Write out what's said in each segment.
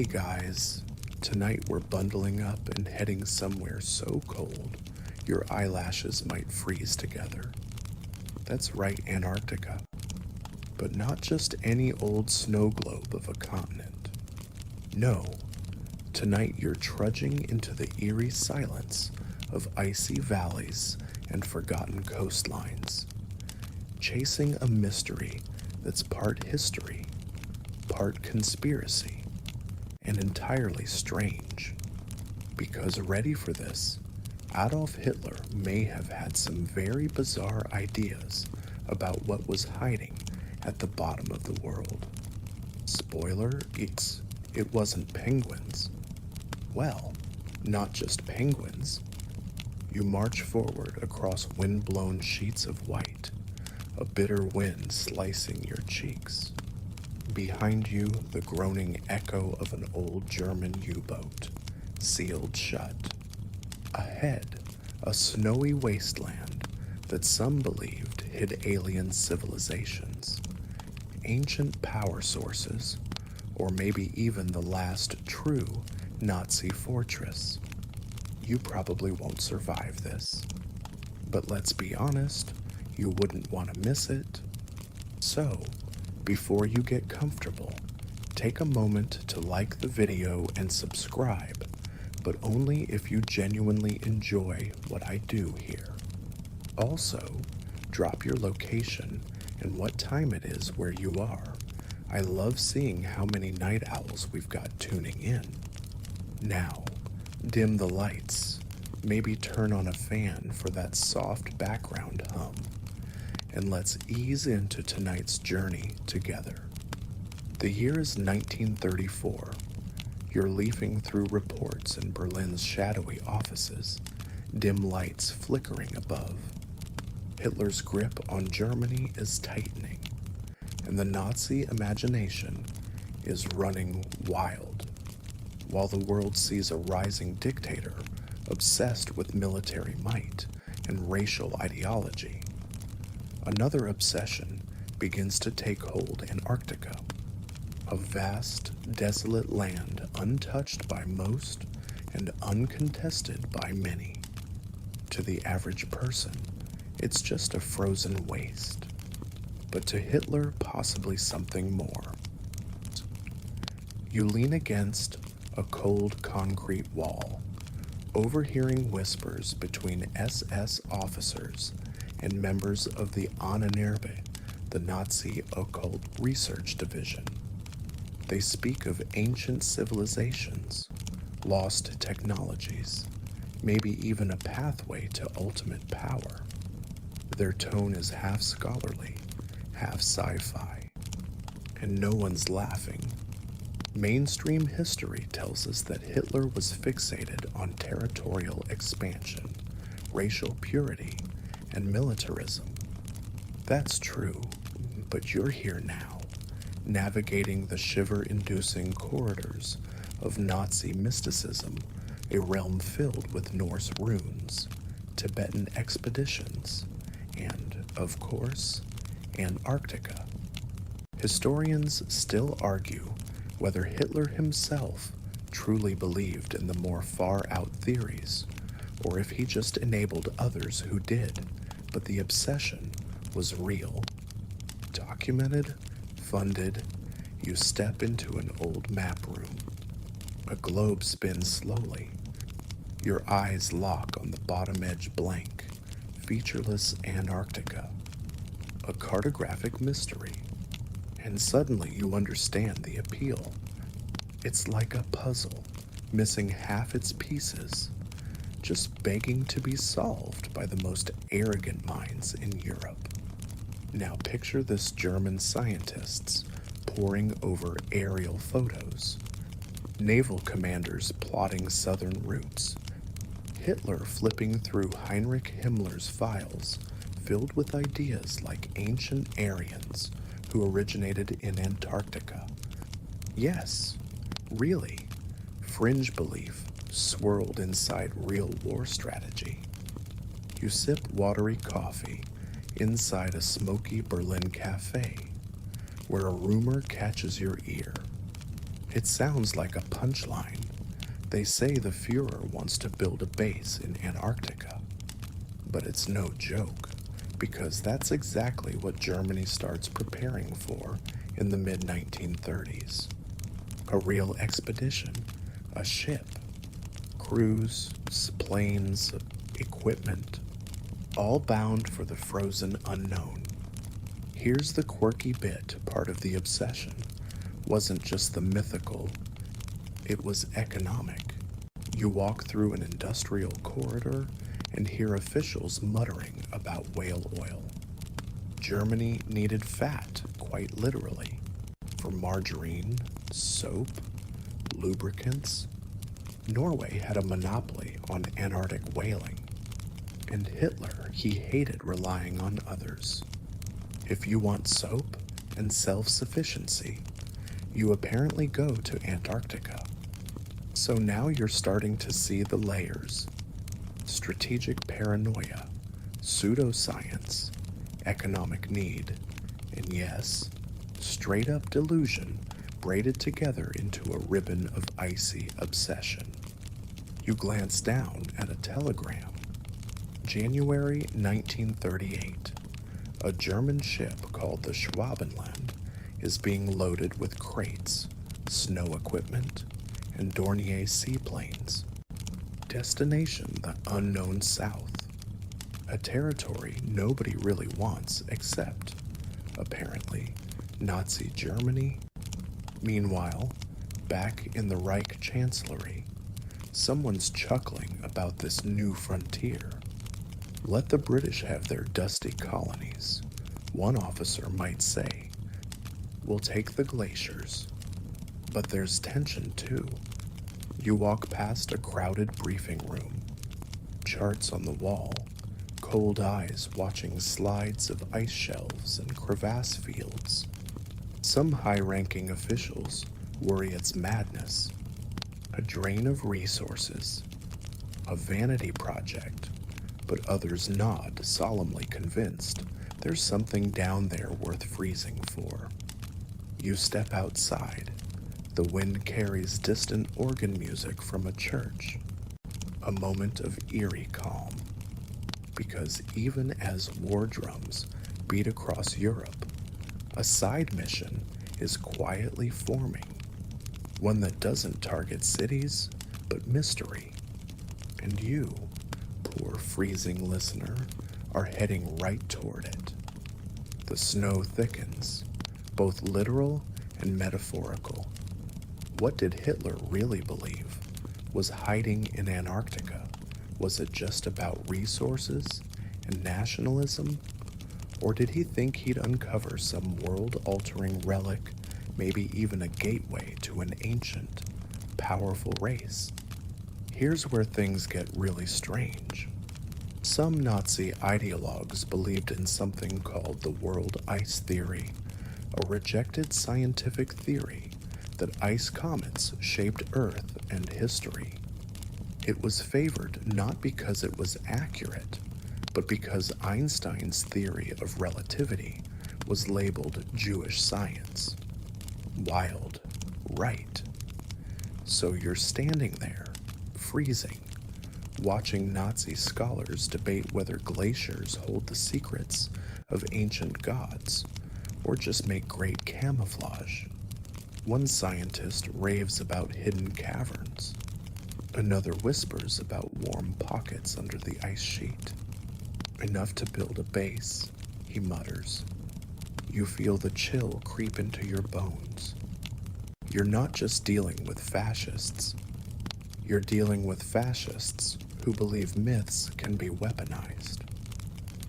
Hey guys, tonight we're bundling up and heading somewhere so cold your eyelashes might freeze together. That's right, Antarctica. But not just any old snow globe of a continent. No, tonight you're trudging into the eerie silence of icy valleys and forgotten coastlines, chasing a mystery that's part history, part conspiracy, and entirely strange. Because ready for this, Adolf Hitler may have had some very bizarre ideas about what was hiding at the bottom of the world. Spoiler, it wasn't penguins. Well, not just penguins. You march forward across wind-blown sheets of white, a bitter wind slicing your cheeks. Behind you, the groaning echo of an old German U-boat, sealed shut. Ahead, a snowy wasteland that some believed hid alien civilizations, ancient power sources, or maybe even the last true Nazi fortress. You probably won't survive this. But let's be honest, you wouldn't want to miss it. So, before you get comfortable, take a moment to like the video and subscribe, but only if you genuinely enjoy what I do here. Also, drop your location and what time it is where you are. I love seeing how many night owls we've got tuning in. Now, dim the lights, maybe turn on a fan for that soft background hum, and let's ease into tonight's journey together. The year is 1934. You're leafing through reports in Berlin's shadowy offices, dim lights flickering above. Hitler's grip on Germany is tightening, and the Nazi imagination is running wild, while the world sees a rising dictator obsessed with military might and racial ideology. Another obsession begins to take hold in Antarctica, a vast, desolate land untouched by most and uncontested by many. To the average person, it's just a frozen waste. But to Hitler, possibly something more. You lean against a cold concrete wall, overhearing whispers between SS officers and members of the Ahnenerbe, the Nazi occult research division. They speak of ancient civilizations, lost technologies, maybe even a pathway to ultimate power. Their tone is half scholarly, half sci-fi, and no one's laughing. Mainstream history tells us that Hitler was fixated on territorial expansion, racial purity, and militarism. That's true, but you're here now, navigating the shiver-inducing corridors of Nazi mysticism, a realm filled with Norse runes, Tibetan expeditions, and, of course, Antarctica. Historians still argue whether Hitler himself truly believed in the more far-out theories, or if he just enabled others who did, but the obsession was real. Documented, funded, you step into an old map room. A globe spins slowly. Your eyes lock on the bottom edge blank, featureless Antarctica, a cartographic mystery. And suddenly you understand the appeal. It's like a puzzle, missing half its pieces, just begging to be solved by the most arrogant minds in Europe. Now picture this German scientists poring over aerial photos, naval commanders plotting southern routes, Hitler flipping through Heinrich Himmler's files filled with ideas like ancient Aryans who originated in Antarctica. Yes, really, fringe belief swirled inside real war strategy. You sip watery coffee inside a smoky Berlin cafe, where a rumor catches your ear. It sounds like a punchline. They say the Fuhrer wants to build a base in Antarctica. But it's no joke, because that's exactly what Germany starts preparing for in the mid 1930s. A real expedition, a ship, crews, planes, equipment, all bound for the frozen unknown. Here's the quirky bit part of the obsession. Wasn't just the mythical, it was economic. You walk through an industrial corridor and hear officials muttering about whale oil. Germany needed fat, quite literally, for margarine, soap, lubricants. Norway had a monopoly on Antarctic whaling, and Hitler, he hated relying on others. If you want soap and self-sufficiency, you apparently go to Antarctica. So now you're starting to see the layers. Strategic paranoia, pseudoscience, economic need, and yes, straight-up delusion braided together into a ribbon of icy obsession. You glance down at a telegram. January 1938. A German ship called the Schwabenland is being loaded with crates, snow equipment, and Dornier seaplanes. Destination the unknown south. A territory nobody really wants except, apparently, Nazi Germany. Meanwhile, back in the Reich Chancellery, someone's chuckling about this new frontier. Let the British have their dusty colonies. One officer might say, we'll take the glaciers. But there's tension too. You walk past a crowded briefing room. Charts on the wall, cold eyes watching slides of ice shelves and crevasse fields. Some high-ranking officials worry it's madness, a drain of resources, a vanity project, but others nod, solemnly convinced there's something down there worth freezing for. You step outside. The wind carries distant organ music from a church. A moment of eerie calm. Because even as war drums beat across Europe, a side mission is quietly forming. One that doesn't target cities, but mystery. And you, poor freezing listener, are heading right toward it. The snow thickens, both literal and metaphorical. What did Hitler really believe was hiding in Antarctica? Was it just about resources and nationalism? Or did he think he'd uncover some world-altering relic, maybe even a gateway to an ancient, powerful race? Here's where things get really strange. Some Nazi ideologues believed in something called the world ice theory, a rejected scientific theory that ice comets shaped Earth and history. It was favored not because it was accurate, but because Einstein's theory of relativity was labeled Jewish science. Wild, right? So you're standing there, freezing, watching Nazi scholars debate whether glaciers hold the secrets of ancient gods, or just make great camouflage. One scientist raves about hidden caverns. Another whispers about warm pockets under the ice sheet. Enough to build a base, he mutters. You feel the chill creep into your bones. You're not just dealing with fascists. You're dealing with fascists who believe myths can be weaponized.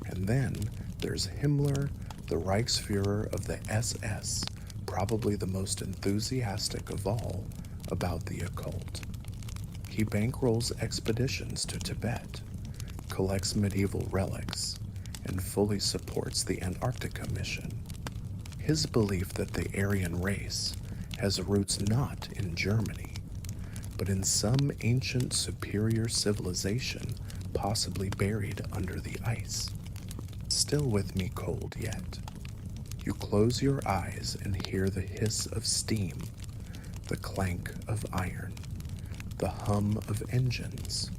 And then there's Himmler, the Reichsfuhrer of the SS, probably the most enthusiastic of all about the occult. He bankrolls expeditions to Tibet, collects medieval relics, and fully supports the Antarctica mission. His belief that the Aryan race has roots not in Germany, but in some ancient superior civilization possibly buried under the ice. Still with me cold yet. You close your eyes and hear the hiss of steam, the clank of iron, the hum of engines.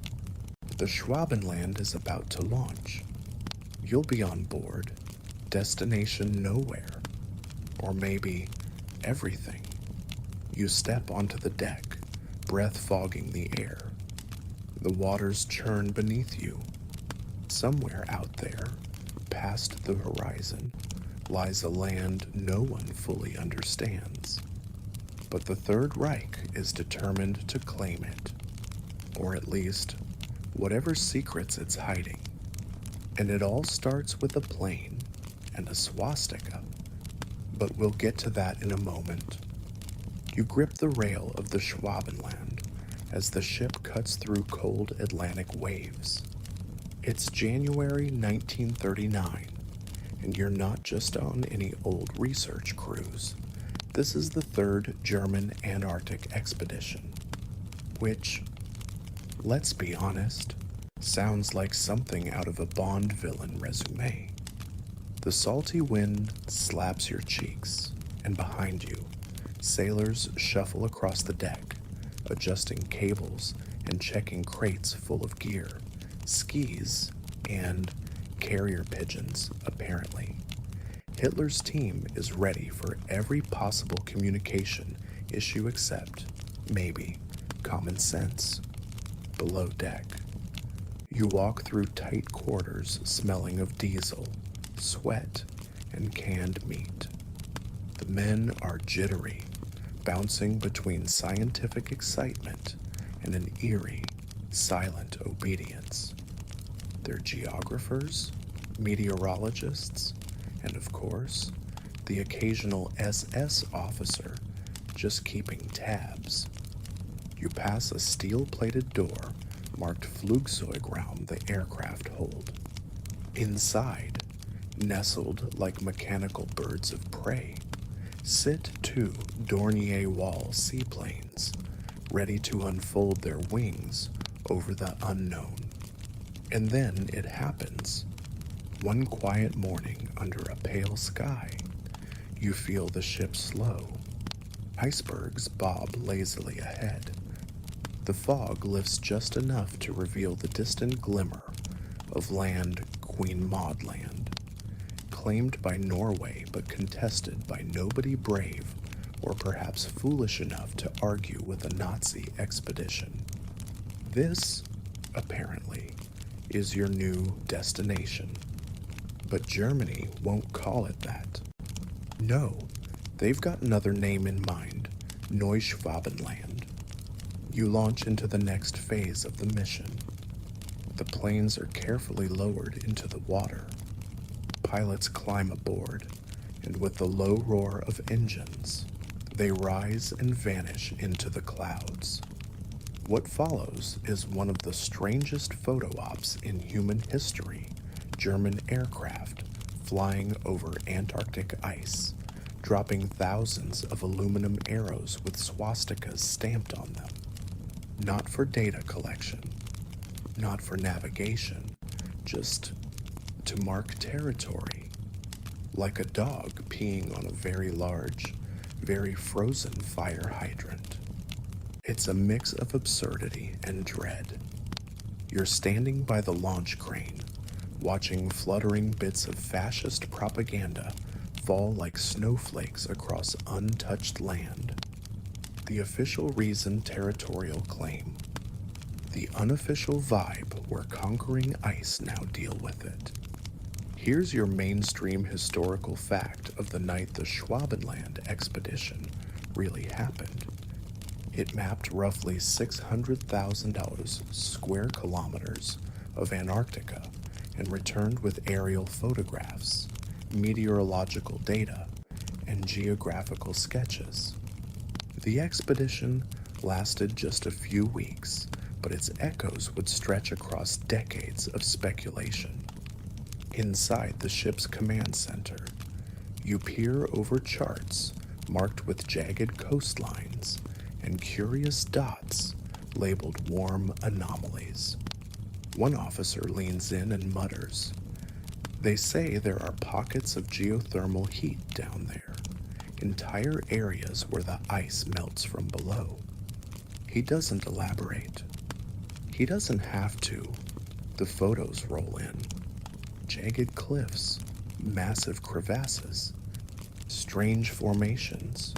The Schwabenland is about to launch. You'll be on board, destination nowhere, or maybe everything. You step onto the deck, breath fogging the air. The waters churn beneath you. Somewhere out there, past the horizon, lies a land no one fully understands. But the Third Reich is determined to claim it, or at least whatever secrets it's hiding. And it all starts with a plane and a swastika. But we'll get to that in a moment. You grip the rail of the Schwabenland as the ship cuts through cold Atlantic waves. It's January 1939, and you're not just on any old research cruise. This is the third German Antarctic expedition, which, let's be honest, sounds like something out of a Bond villain resume. The salty wind slaps your cheeks, and behind you, sailors shuffle across the deck, adjusting cables and checking crates full of gear, skis, and carrier pigeons, apparently. Hitler's team is ready for every possible communication issue except, maybe, common sense. Below deck, you walk through tight quarters smelling of diesel, sweat, and canned meat. The men are jittery, bouncing between scientific excitement and an eerie, silent obedience. They're geographers, meteorologists, and of course, the occasional SS officer just keeping tabs. You pass a steel-plated door marked Flugzeugraum, the aircraft hold. Inside, nestled like mechanical birds of prey, sit two Dornier Wall seaplanes, ready to unfold their wings over the unknown. And then it happens. One quiet morning under a pale sky, you feel the ship slow. Icebergs bob lazily ahead. The fog lifts just enough to reveal the distant glimmer of land Queen Maud Land, claimed by Norway but contested by nobody brave or perhaps foolish enough to argue with a Nazi expedition. This, apparently, is your new destination. But Germany won't call it that. No, they've got another name in mind, Neuschwabenland. You launch into the next phase of the mission. The planes are carefully lowered into the water. Pilots climb aboard, and with the low roar of engines, they rise and vanish into the clouds. What follows is one of the strangest photo ops in human history. German aircraft flying over Antarctic ice, dropping thousands of aluminum arrows with swastikas stamped on them. Not for data collection, not for navigation, just to mark territory. Like a dog peeing on a very large, very frozen fire hydrant. It's a mix of absurdity and dread. You're standing by the launch crane, watching fluttering bits of fascist propaganda fall like snowflakes across untouched land. The official reason territorial claim. The unofficial vibe where conquering ice now deal with it. Here's your mainstream historical fact of the night the Schwabenland expedition really happened. It mapped roughly 600,000 square kilometers of Antarctica and returned with aerial photographs, meteorological data, and geographical sketches. The expedition lasted just a few weeks, but its echoes would stretch across decades of speculation. Inside the ship's command center, you peer over charts marked with jagged coastlines and curious dots labeled warm anomalies. One officer leans in and mutters, "They say there are pockets of geothermal heat down there, entire areas where the ice melts from below. He doesn't elaborate. He doesn't have to. The photos roll in. Jagged cliffs, massive crevasses, strange formations.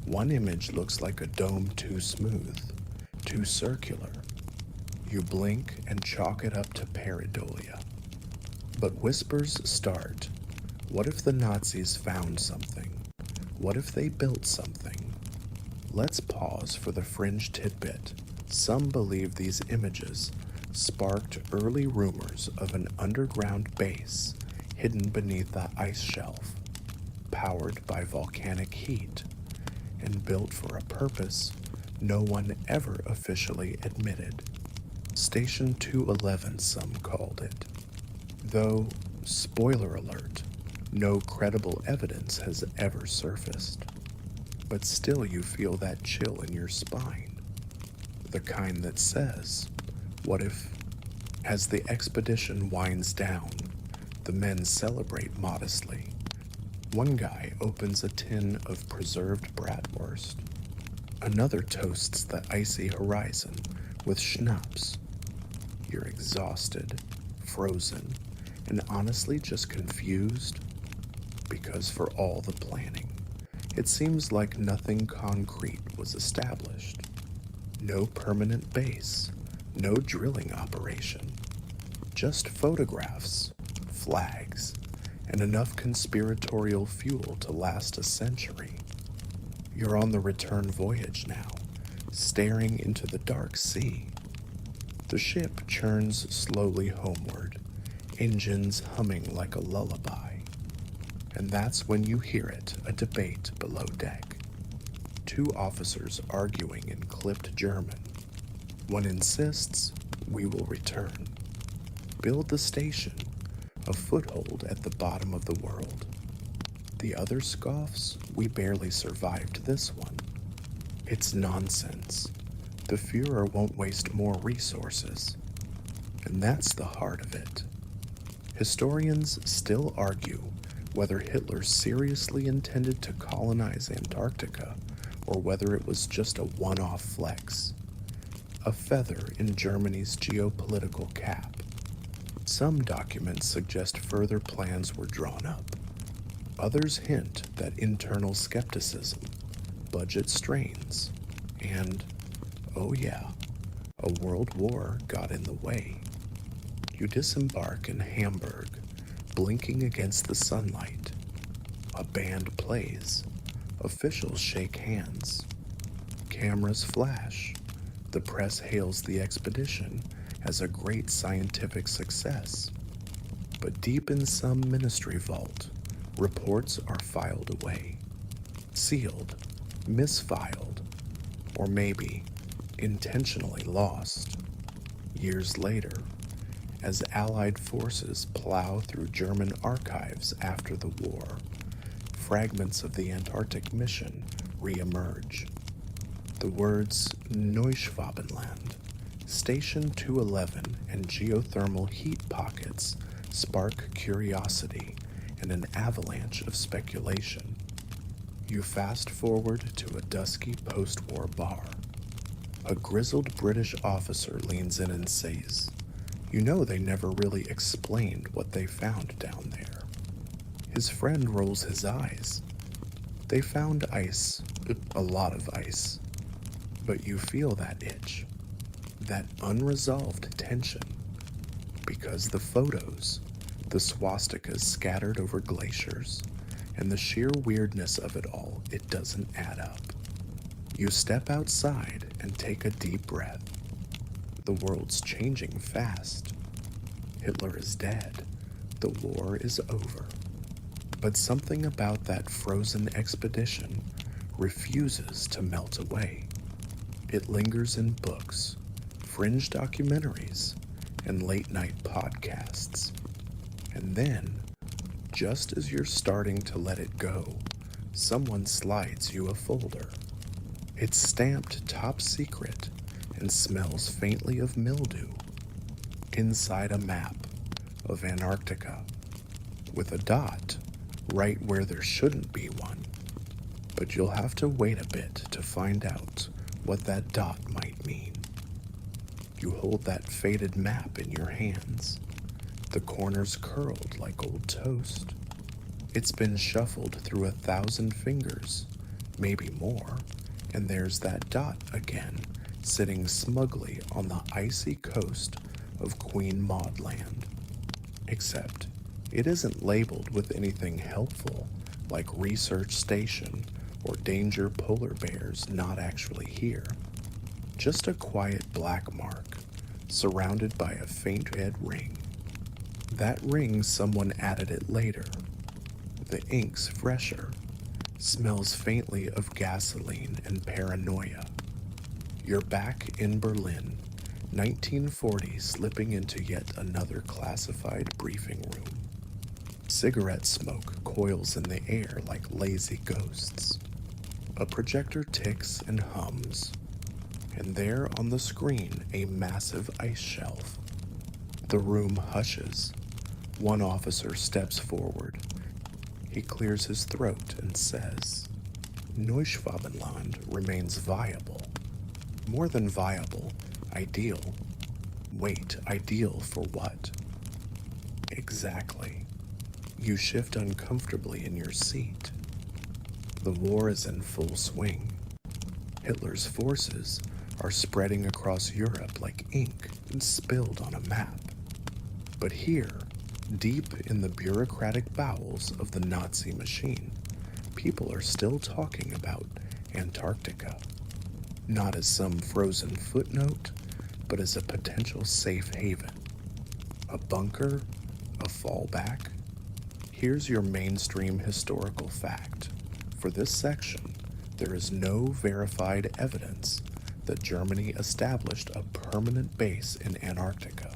One image looks like a dome too smooth, too circular. You blink and chalk it up to pareidolia. But whispers start. What if the Nazis found something? What if they built something? Let's pause for the fringe tidbit. Some believe these images sparked early rumors of an underground base hidden beneath the ice shelf, powered by volcanic heat, and built for a purpose no one ever officially admitted. Station 211, some called it. Though, spoiler alert, no credible evidence has ever surfaced. But still you feel that chill in your spine. The kind that says, what if, as the expedition winds down, the men celebrate modestly? One guy opens a tin of preserved bratwurst. Another toasts the icy horizon with schnapps. You're exhausted, frozen, and honestly just confused, because for all the planning, it seems like nothing concrete was established. No permanent base, no drilling operation, just photographs, flags, and enough conspiratorial fuel to last a century. You're on the return voyage now, staring into the dark sea. The ship churns slowly homeward, engines humming like a lullaby. And that's when you hear it, a debate below deck. Two officers arguing in clipped German. One insists, we will return. Build the station, a foothold at the bottom of the world. The other scoffs, we barely survived this one. It's nonsense. The Fuhrer won't waste more resources. And that's the heart of it. Historians still argue whether Hitler seriously intended to colonize Antarctica or whether it was just a one-off flex, a feather in Germany's geopolitical cap. Some documents suggest further plans were drawn up. Others hint that internal skepticism, budget strains, and, oh yeah, a world war got in the way. You disembark in Hamburg, blinking against the sunlight. A band plays. Officials shake hands. Cameras flash. The press hails the expedition as a great scientific success. But deep in some ministry vault, reports are filed away. Sealed, misfiled, or maybe intentionally lost. Years later, as Allied forces plow through German archives after the war, fragments of the Antarctic mission re-emerge. The words Neuschwabenland, Station 211, and geothermal heat pockets spark curiosity and an avalanche of speculation. You fast forward to a dusky post-war bar. A grizzled British officer leans in and says, "You know they never really explained what they found down there." His friend rolls his eyes. They found ice, a lot of ice. But you feel that itch, that unresolved tension, because the photos, the swastikas scattered over glaciers, and the sheer weirdness of it all, it doesn't add up. You step outside and take a deep breath. The world's changing fast. Hitler is dead. The war is over. But something about that frozen expedition refuses to melt away. It lingers in books, fringe documentaries, and late-night podcasts. And then, just as you're starting to let it go, someone slides you a folder. It's stamped top secret and smells faintly of mildew. Inside a map of Antarctica, with a dot right where there shouldn't be one. But you'll have to wait a bit to find out what that dot might mean. You hold that faded map in your hands, the corners curled like old toast. It's been shuffled through 1,000 fingers, maybe more, and there's that dot again, sitting smugly on the icy coast of Queen Maud Land. Except, it isn't labeled with anything helpful, like research station or danger polar bears not actually here. Just a quiet black mark, surrounded by a faint red ring. That ring someone added it later. The ink's fresher, smells faintly of gasoline and paranoia. You're back in Berlin, 1940, slipping into yet another classified briefing room. Cigarette smoke coils in the air like lazy ghosts. A projector ticks and hums, and there on the screen a massive ice shelf. The room hushes. One officer steps forward. He clears his throat and says, Neuschwabenland remains viable. More than viable, ideal. Wait, ideal for what? Exactly. You shift uncomfortably in your seat. The war is in full swing. Hitler's forces are spreading across Europe like ink spilled on a map. But here, deep in the bureaucratic bowels of the Nazi machine, people are still talking about Antarctica. Not as some frozen footnote, but as a potential safe haven. A bunker, a fallback. Here's your mainstream historical fact. For this section, there is no verified evidence that Germany established a permanent base in Antarctica.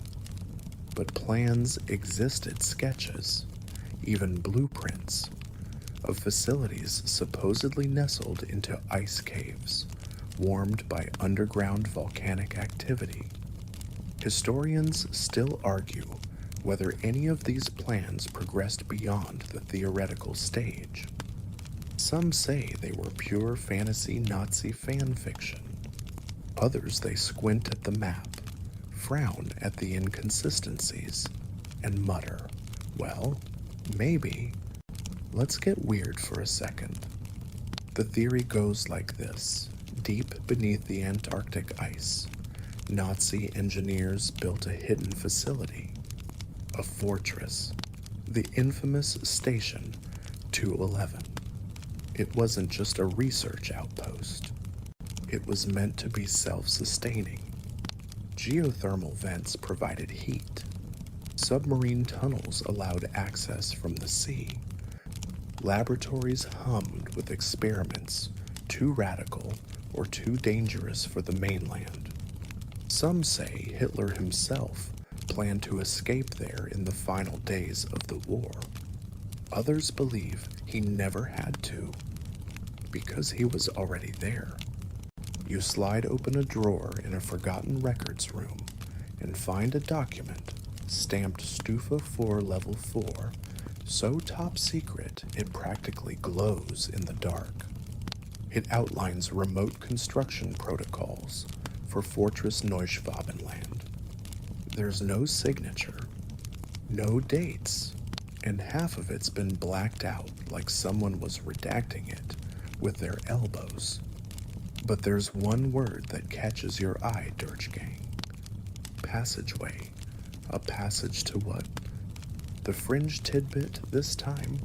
But plans existed, sketches, even blueprints, of facilities supposedly nestled into ice caves, warmed by underground volcanic activity. Historians still argue whether any of these plans progressed beyond the theoretical stage. Some say they were pure fantasy Nazi fan fiction. Others they squint at the map, frown at the inconsistencies, and mutter, well, maybe. Let's get weird for a second. The theory goes like this. Deep beneath the Antarctic ice, Nazi engineers built a hidden facility, a fortress, the infamous Station 211. It wasn't just a research outpost. It was meant to be self-sustaining. Geothermal vents provided heat. Submarine tunnels allowed access from the sea. Laboratories hummed with experiments too radical or too dangerous for the mainland. Some say Hitler himself planned to escape there in the final days of the war. Others believe he never had to, because he was already there. You slide open a drawer in a forgotten records room and find a document stamped Stufa 4 Level 4, so top secret it practically glows in the dark. It outlines remote construction protocols for Fortress Neuschwabenland. There's no signature, no dates, and half of it's been blacked out like someone was redacting it with their elbows. But there's one word that catches your eye, Dirtgang. Passageway. A passage to what? The fringe tidbit this time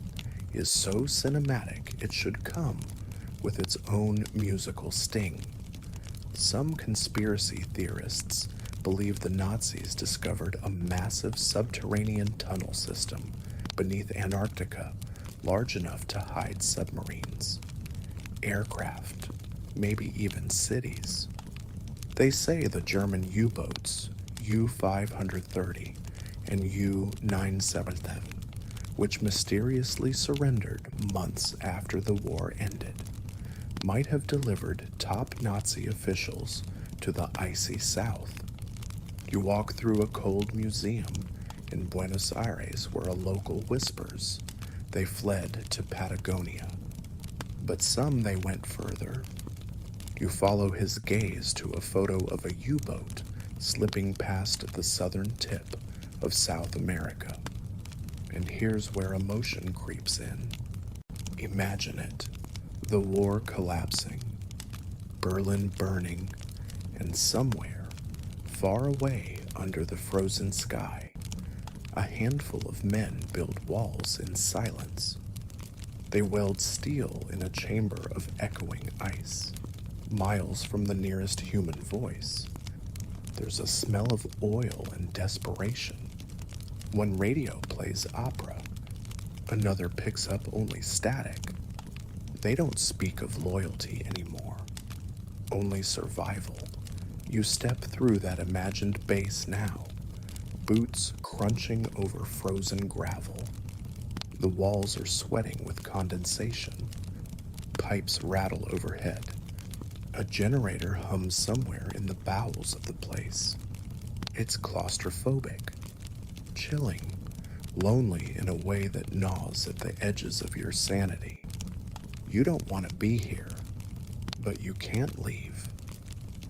is so cinematic it should come with its own musical sting. Some conspiracy theorists believe the Nazis discovered a massive subterranean tunnel system beneath Antarctica large enough to hide submarines, aircraft, maybe even cities. They say the German U-boats U-530 and U-977, which mysteriously surrendered months after the war ended, might have delivered top Nazi officials to the icy south. You walk through a cold museum in Buenos Aires where a local whispers they fled to Patagonia. But some they went further. You follow his gaze to a photo of a U-boat slipping past the southern tip of South America. And here's where emotion creeps in. Imagine it, the war collapsing, Berlin burning, and somewhere, far away under the frozen sky, a handful of men build walls in silence. They weld steel in a chamber of echoing ice, miles from the nearest human voice. There's a smell of oil and desperation. One radio plays opera, another picks up only static. They don't speak of loyalty anymore, only survival. You step through that imagined base now, boots crunching over frozen gravel. The walls are sweating with condensation. Pipes rattle overhead. A generator hums somewhere in the bowels of the place. It's claustrophobic, chilling, lonely in a way that gnaws at the edges of your sanity. You don't want to be here, but you can't leave.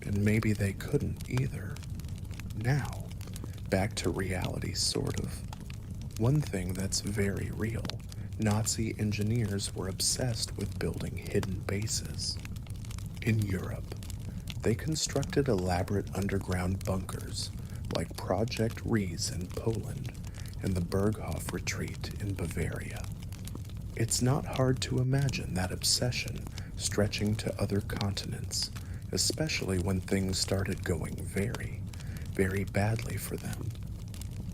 And maybe they couldn't either. Now, back to reality, sort of. One thing that's very real, Nazi engineers were obsessed with building hidden bases. In Europe, they constructed elaborate underground bunkers like Project Ries in Poland and the Berghof Retreat in Bavaria. It's not hard to imagine that obsession stretching to other continents, especially when things started going very, very badly for them.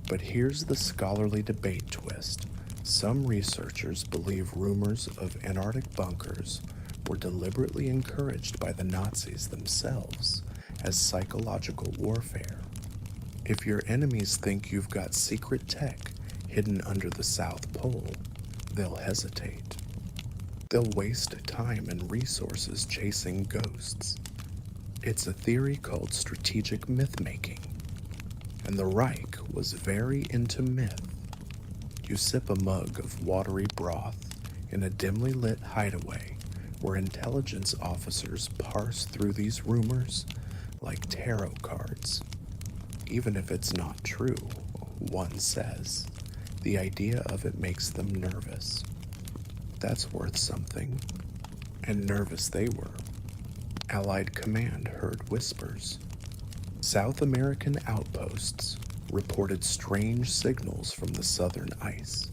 But here's the scholarly debate twist. Some researchers believe rumors of Antarctic bunkers were deliberately encouraged by the Nazis themselves as psychological warfare. If your enemies think you've got secret tech hidden under the South Pole, they'll hesitate. They'll waste time and resources chasing ghosts. It's a theory called strategic myth-making, and the Reich was very into myth. You sip a mug of watery broth in a dimly lit hideaway where intelligence officers parse through these rumors like tarot cards. Even if it's not true, one says, the idea of it makes them nervous. That's worth something. And nervous they were. Allied command heard whispers. South American outposts reported strange signals from the southern ice.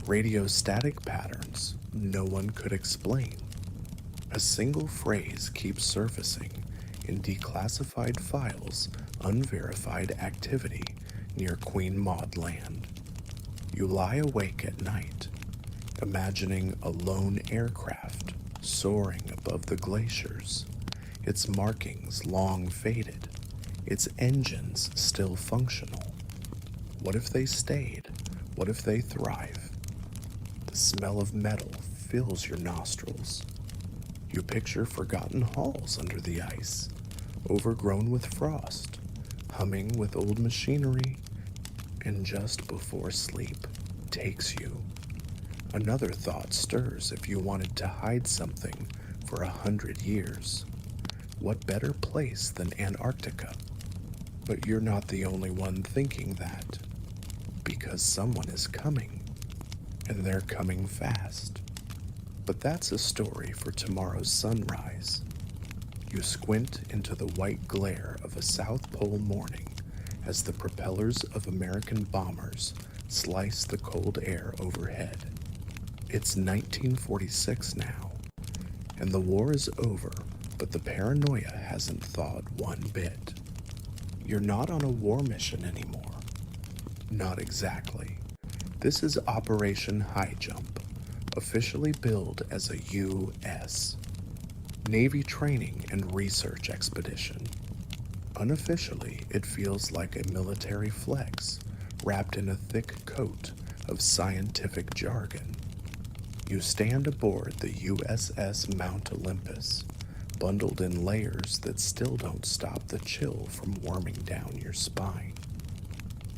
Radio static patterns no one could explain. A single phrase keeps surfacing in declassified files, unverified activity near Queen Maud Land. You lie awake at night, imagining a lone aircraft soaring above the glaciers, its markings long faded, its engines still functional. What if they stayed? What if they thrive? The smell of metal fills your nostrils. You picture forgotten halls under the ice, overgrown with frost, humming with old machinery, and just before sleep takes you. Another thought stirs if you wanted to hide something for 100 years. What better place than Antarctica? But you're not the only one thinking that, because someone is coming, and they're coming fast. But that's a story for tomorrow's sunrise. You squint into the white glare of a South Pole morning as the propellers of American bombers slice the cold air overhead. It's 1946 now, and the war is over, but the paranoia hasn't thawed one bit. You're not on a war mission anymore. Not exactly. This is Operation High Jump, officially billed as a U.S. Navy training and research expedition. Unofficially, it feels like a military flex, wrapped in a thick coat of scientific jargon. You stand aboard the USS Mount Olympus, bundled in layers that still don't stop the chill from warming down your spine.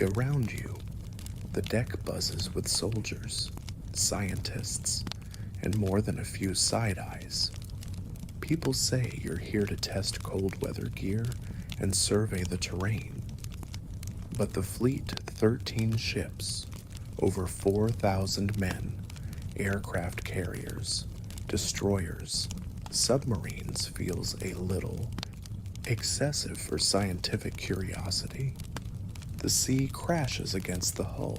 Around you, the deck buzzes with soldiers, scientists, and more than a few side eyes. People say you're here to test cold weather gear and survey the terrain. But the fleet, 13 ships, over 4,000 men, aircraft carriers, destroyers, submarines feels a little excessive for scientific curiosity. The sea crashes against the hull,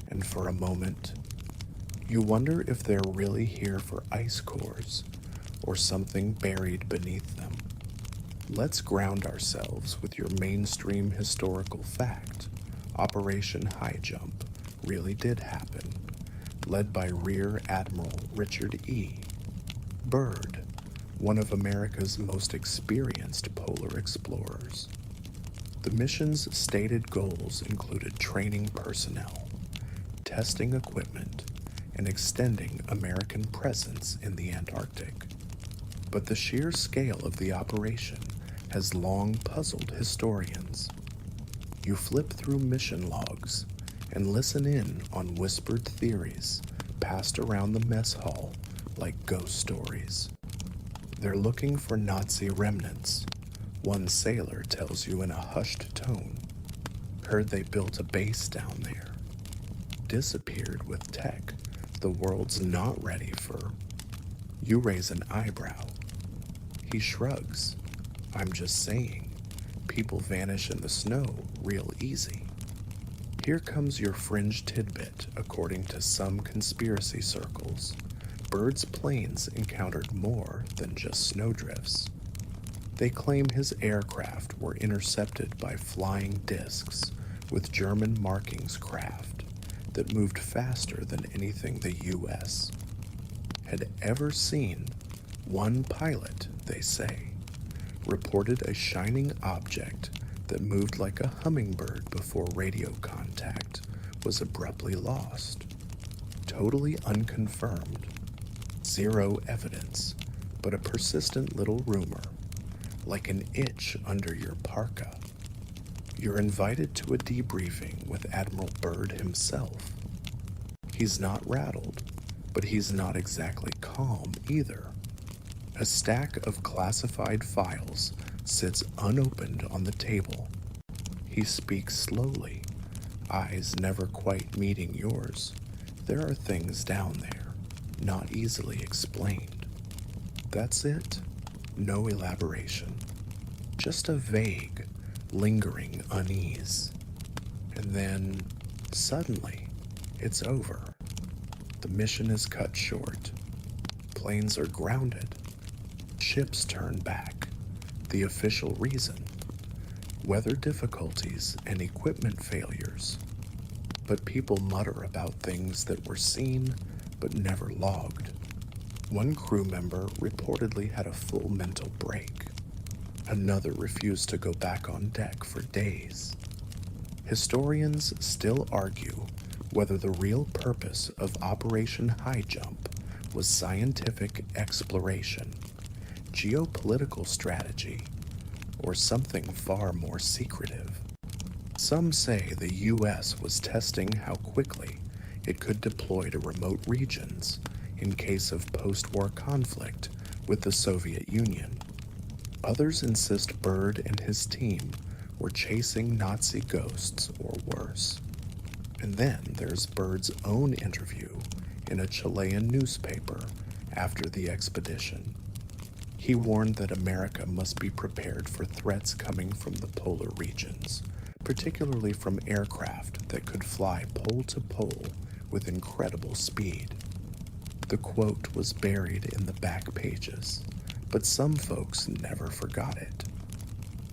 and for a moment, you wonder if they're really here for ice cores or something buried beneath them. Let's ground ourselves with your mainstream historical fact. Operation High Jump really did happen, led by Rear Admiral Richard E. Byrd, one of America's most experienced polar explorers. The mission's stated goals included training personnel, testing equipment, and extending American presence in the Antarctic. But the sheer scale of the operation has long puzzled historians. You flip through mission logs and listen in on whispered theories passed around the mess hall like ghost stories. They're looking for Nazi remnants. One sailor tells you in a hushed tone. Heard they built a base down there. Disappeared with tech the world's not ready for. You raise an eyebrow. He shrugs. I'm just saying, people vanish in the snow real easy. Here comes your fringe tidbit, according to some conspiracy circles. Byrd's planes encountered more than just snowdrifts. They claim his aircraft were intercepted by flying discs with German markings craft that moved faster than anything the U.S. had ever seen. One pilot, they say, reported a shining object that moved like a hummingbird before radio contact was abruptly lost. Totally unconfirmed. Zero evidence, but a persistent little rumor, like an itch under your parka. You're invited to a debriefing with Admiral Byrd himself. He's not rattled, but he's not exactly calm either. A stack of classified files sits unopened on the table. He speaks slowly, eyes never quite meeting yours. There are things down there, not easily explained. That's it. No elaboration. Just a vague, lingering unease. And then, suddenly, it's over. The mission is cut short. Planes are grounded. Ships turn back. The official reason: weather difficulties and equipment failures. But people mutter about things that were seen but never logged. One crew member reportedly had a full mental break. Another refused to go back on deck for days. Historians still argue whether the real purpose of Operation High Jump was scientific exploration, geopolitical strategy, or something far more secretive. Some say the U.S. was testing how quickly it could deploy to remote regions in case of post-war conflict with the Soviet Union. Others insist Byrd and his team were chasing Nazi ghosts or worse. And then there's Byrd's own interview in a Chilean newspaper after the expedition. He warned that America must be prepared for threats coming from the polar regions, particularly from aircraft that could fly pole to pole with incredible speed. The quote was buried in the back pages, but some folks never forgot it.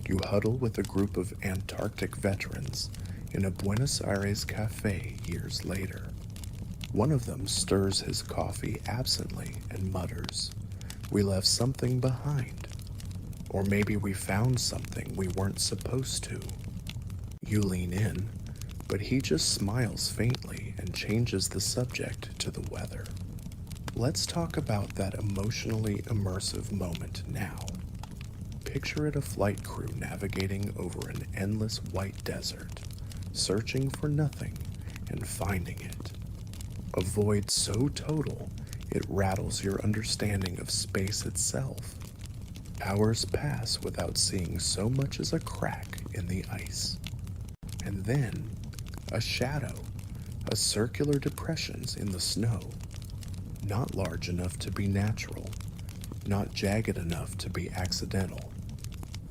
You huddle with a group of Antarctic veterans in a Buenos Aires cafe years later. One of them stirs his coffee absently and mutters, "We left something behind. Or maybe we found something we weren't supposed to." You lean in, but he just smiles faintly and changes the subject to the weather. Let's talk about that emotionally immersive moment now. Picture it: a flight crew navigating over an endless white desert, searching for nothing and finding it. A void so total It rattles your understanding of space itself. Hours pass without seeing so much as a crack in the ice. And then, a shadow, a circular depressions in the snow, not large enough to be natural, not jagged enough to be accidental.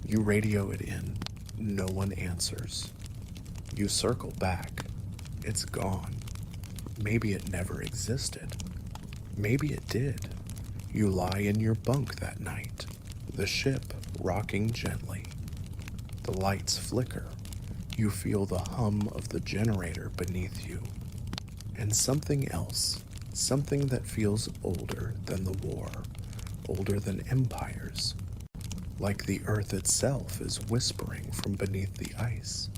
You radio it in, no one answers. You circle back, it's gone. Maybe it never existed. Maybe it did. You lie in your bunk that night, the ship rocking gently. The lights flicker. You feel the hum of the generator beneath you. And something else, something that feels older than the war, older than empires. Like the earth itself is whispering from beneath the ice.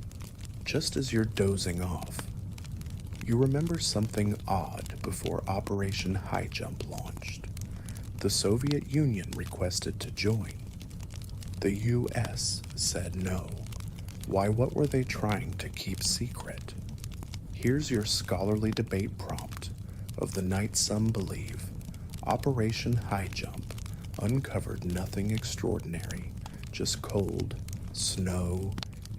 Just as you're dozing off, you remember something odd before Operation High Jump launched. The Soviet Union requested to join. The US said no. Why, what were they trying to keep secret? Here's your scholarly debate prompt of the night some believe. Operation High Jump uncovered nothing extraordinary, just cold, snow,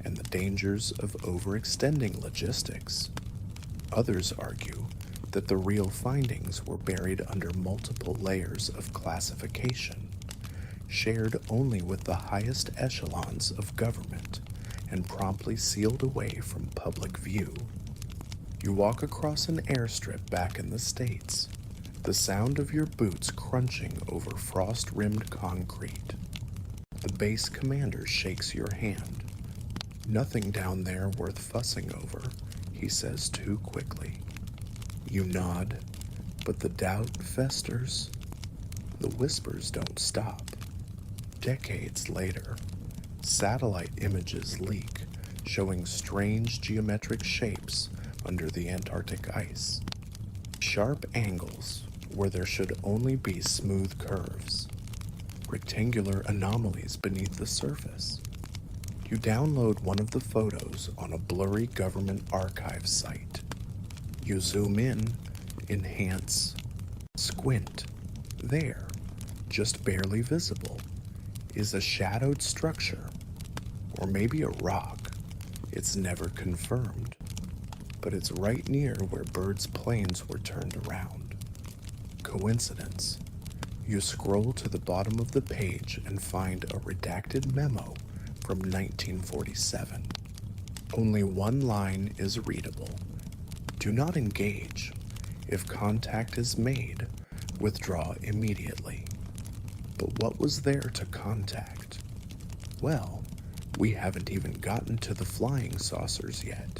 and the dangers of overextending logistics. Others argue that the real findings were buried under multiple layers of classification, shared only with the highest echelons of government, and promptly sealed away from public view. You walk across an airstrip back in the States, the sound of your boots crunching over frost-rimmed concrete. The base commander shakes your hand. Nothing down there worth fussing over, he says too quickly. You nod, but the doubt festers. The whispers don't stop. Decades later, satellite images leak, showing strange geometric shapes under the Antarctic ice. Sharp angles where there should only be smooth curves. Rectangular anomalies beneath the surface. You download one of the photos on a blurry government archive site. You zoom in, enhance, squint. There, just barely visible, is a shadowed structure, or maybe a rock. It's never confirmed, but it's right near where birds' planes were turned around. Coincidence. You scroll to the bottom of the page and find a redacted memo from 1947. Only one line is readable. Do not engage. If contact is made, withdraw immediately. But what was there to contact? Well, we haven't even gotten to the flying saucers yet.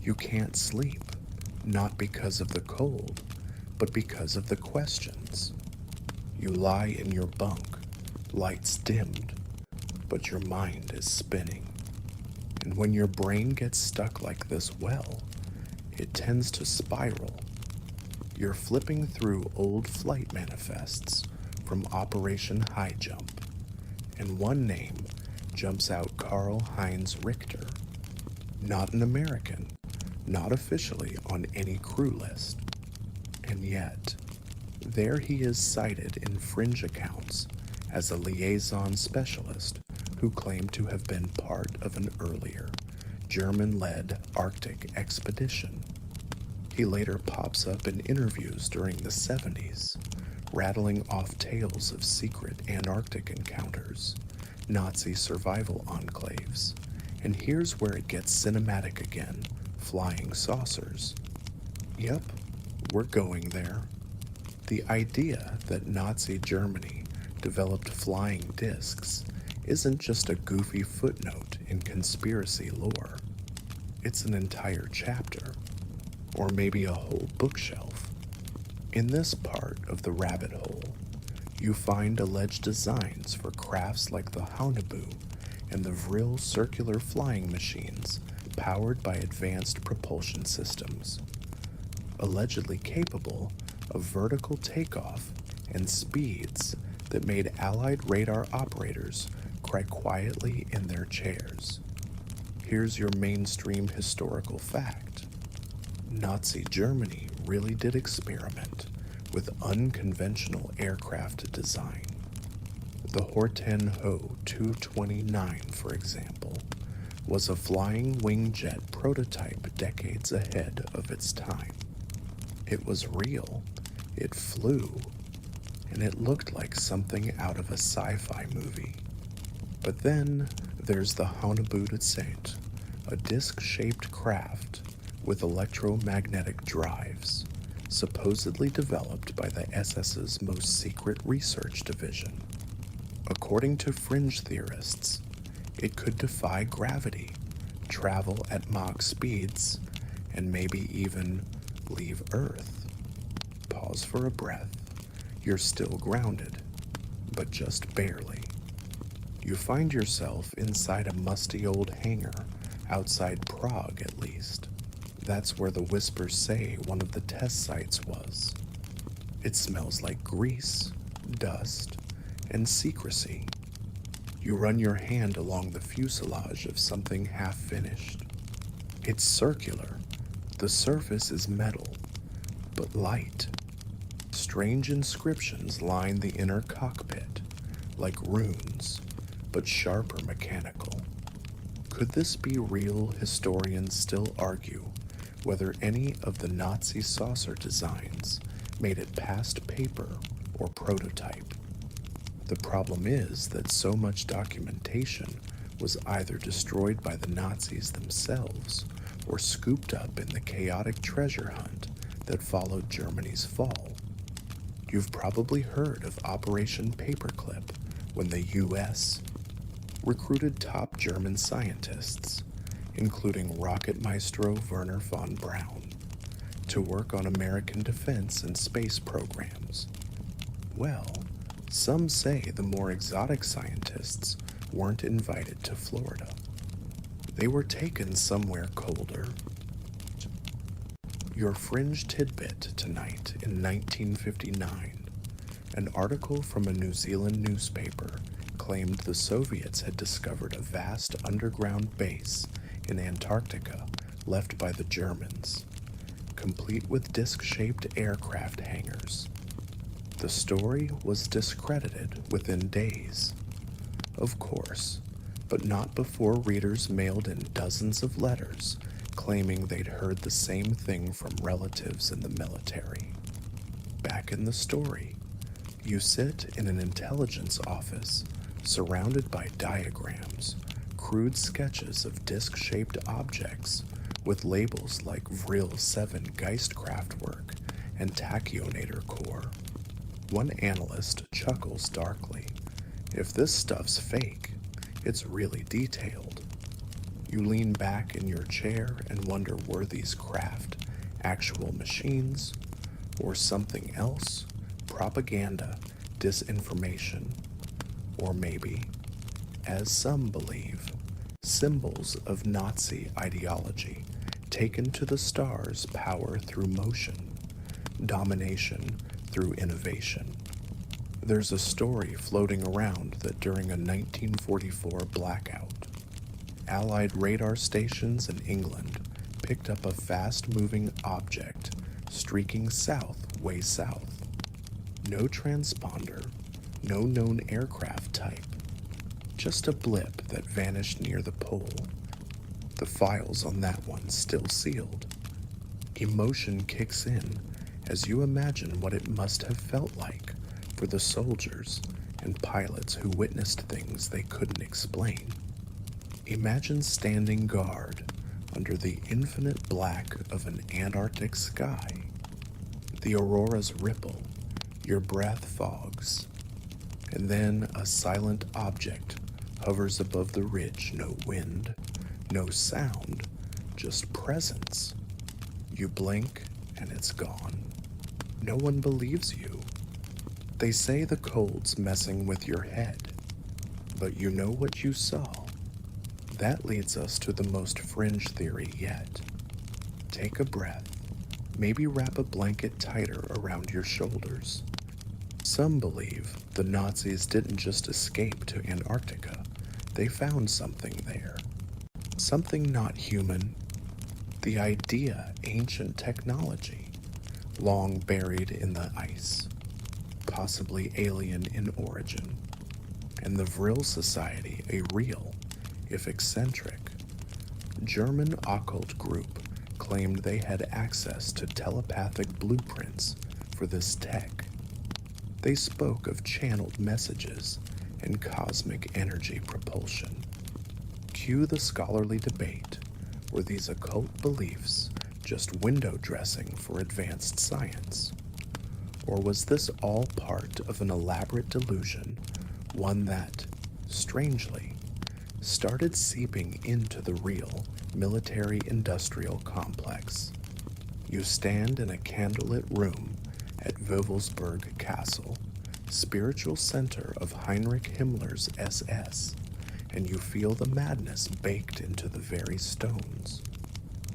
You can't sleep, not because of the cold, but because of the questions. You lie in your bunk, lights dimmed, but your mind is spinning. And when your brain gets stuck like this well, it tends to spiral. You're flipping through old flight manifests from Operation High Jump, and one name jumps out: Karl-Heinz Richter. Not an American, not officially on any crew list. And yet, there he is cited in fringe accounts as a liaison specialist who claimed to have been part of an earlier German-led Arctic expedition. He later pops up in interviews during the 70s, rattling off tales of secret Antarctic encounters, Nazi survival enclaves, and here's where it gets cinematic again: flying saucers. Yep, we're going there. The idea that Nazi Germany developed flying discs isn't just a goofy footnote in conspiracy lore. It's an entire chapter, or maybe a whole bookshelf. In this part of the rabbit hole, you find alleged designs for crafts like the Haunebu and the Vril circular flying machines powered by advanced propulsion systems, allegedly capable of vertical takeoff and speeds that made Allied radar operators cry quietly in their chairs. Here's your mainstream historical fact. Nazi Germany really did experiment with unconventional aircraft design. The Horten Ho 229, for example, was a flying wingjet prototype decades ahead of its time. It was real, it flew, and it looked like something out of a sci-fi movie. But then there's the Hauneboote, a disc-shaped craft with electromagnetic drives, supposedly developed by the SS's most secret research division. According to fringe theorists, it could defy gravity, travel at Mach speeds, and maybe even leave Earth. Pause for a breath. You're still grounded, but just barely. You find yourself inside a musty old hangar, outside Prague at least. That's where the whispers say one of the test sites was. It smells like grease, dust, and secrecy. You run your hand along the fuselage of something half-finished. It's circular. The surface is metal, but light. Strange inscriptions line the inner cockpit, like runes, but sharper mechanical. Could this be real? Historians still argue whether any of the Nazi saucer designs made it past paper or prototype. The problem is that so much documentation was either destroyed by the Nazis themselves or scooped up in the chaotic treasure hunt that followed Germany's fall. You've probably heard of Operation Paperclip, when the US recruited top German scientists, including rocket maestro Werner von Braun, to work on American defense and space programs. Well, some say the more exotic scientists weren't invited to Florida. They were taken somewhere colder. Your fringe tidbit tonight in 1959, an article from a New Zealand newspaper claimed the Soviets had discovered a vast underground base in Antarctica left by the Germans, complete with disc-shaped aircraft hangars. The story was discredited within days, of course, but not before readers mailed in dozens of letters claiming they'd heard the same thing from relatives in the military. Back in the story, you sit in an intelligence office surrounded by diagrams, crude sketches of disc-shaped objects with labels like Vril 7 Geistkraftwerk and Tachyonator Core. One analyst chuckles darkly. If this stuff's fake, it's really detailed. You lean back in your chair and wonder, were these craft actual machines or something else? Propaganda, disinformation, or maybe, as some believe, symbols of Nazi ideology taken to the stars, power through motion, domination through innovation. There's a story floating around that during a 1944 blackout, Allied radar stations in England picked up a fast-moving object streaking south, way south. No transponder, no known aircraft type, just a blip that vanished near the pole. The files on that one still sealed. Emotion kicks in as you imagine what it must have felt like for the soldiers and pilots who witnessed things they couldn't explain. Imagine standing guard under the infinite black of an Antarctic sky. The auroras ripple, your breath fogs, and then a silent object hovers above the ridge. No wind, no sound, just presence. You blink and it's gone. No one believes you. They say the cold's messing with your head, but you know what you saw. That leads us to the most fringe theory yet. Take a breath. Maybe wrap a blanket tighter around your shoulders. Some believe the Nazis didn't just escape to Antarctica. They found something there. Something not human. The idea ancient technology. long buried in the ice, possibly alien in origin, and the Vril Society a real, if eccentric, German occult group claimed they had access to telepathic blueprints for this tech. They spoke of channeled messages and cosmic energy propulsion. Cue the scholarly debate. Were these occult beliefs just window dressing for advanced science? Or was this all part of an elaborate delusion, one that, strangely, started seeping into the real military-industrial complex? You stand in a candlelit room at Wewelsburg Castle, spiritual center of Heinrich Himmler's SS, and you feel the madness baked into the very stones.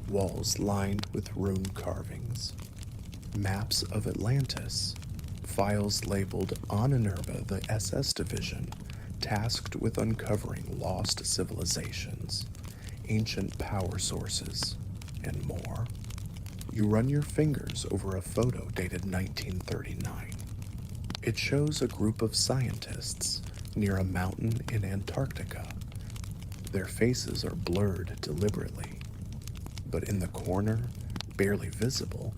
Walls lined with rune carvings, maps of Atlantis, files labeled Ahnenerbe, the SS division, tasked with uncovering lost civilizations, ancient power sources, and more. You run your fingers over a photo dated 1939. It shows a group of scientists near a mountain in Antarctica. Their faces are blurred deliberately, but in the corner, barely visible,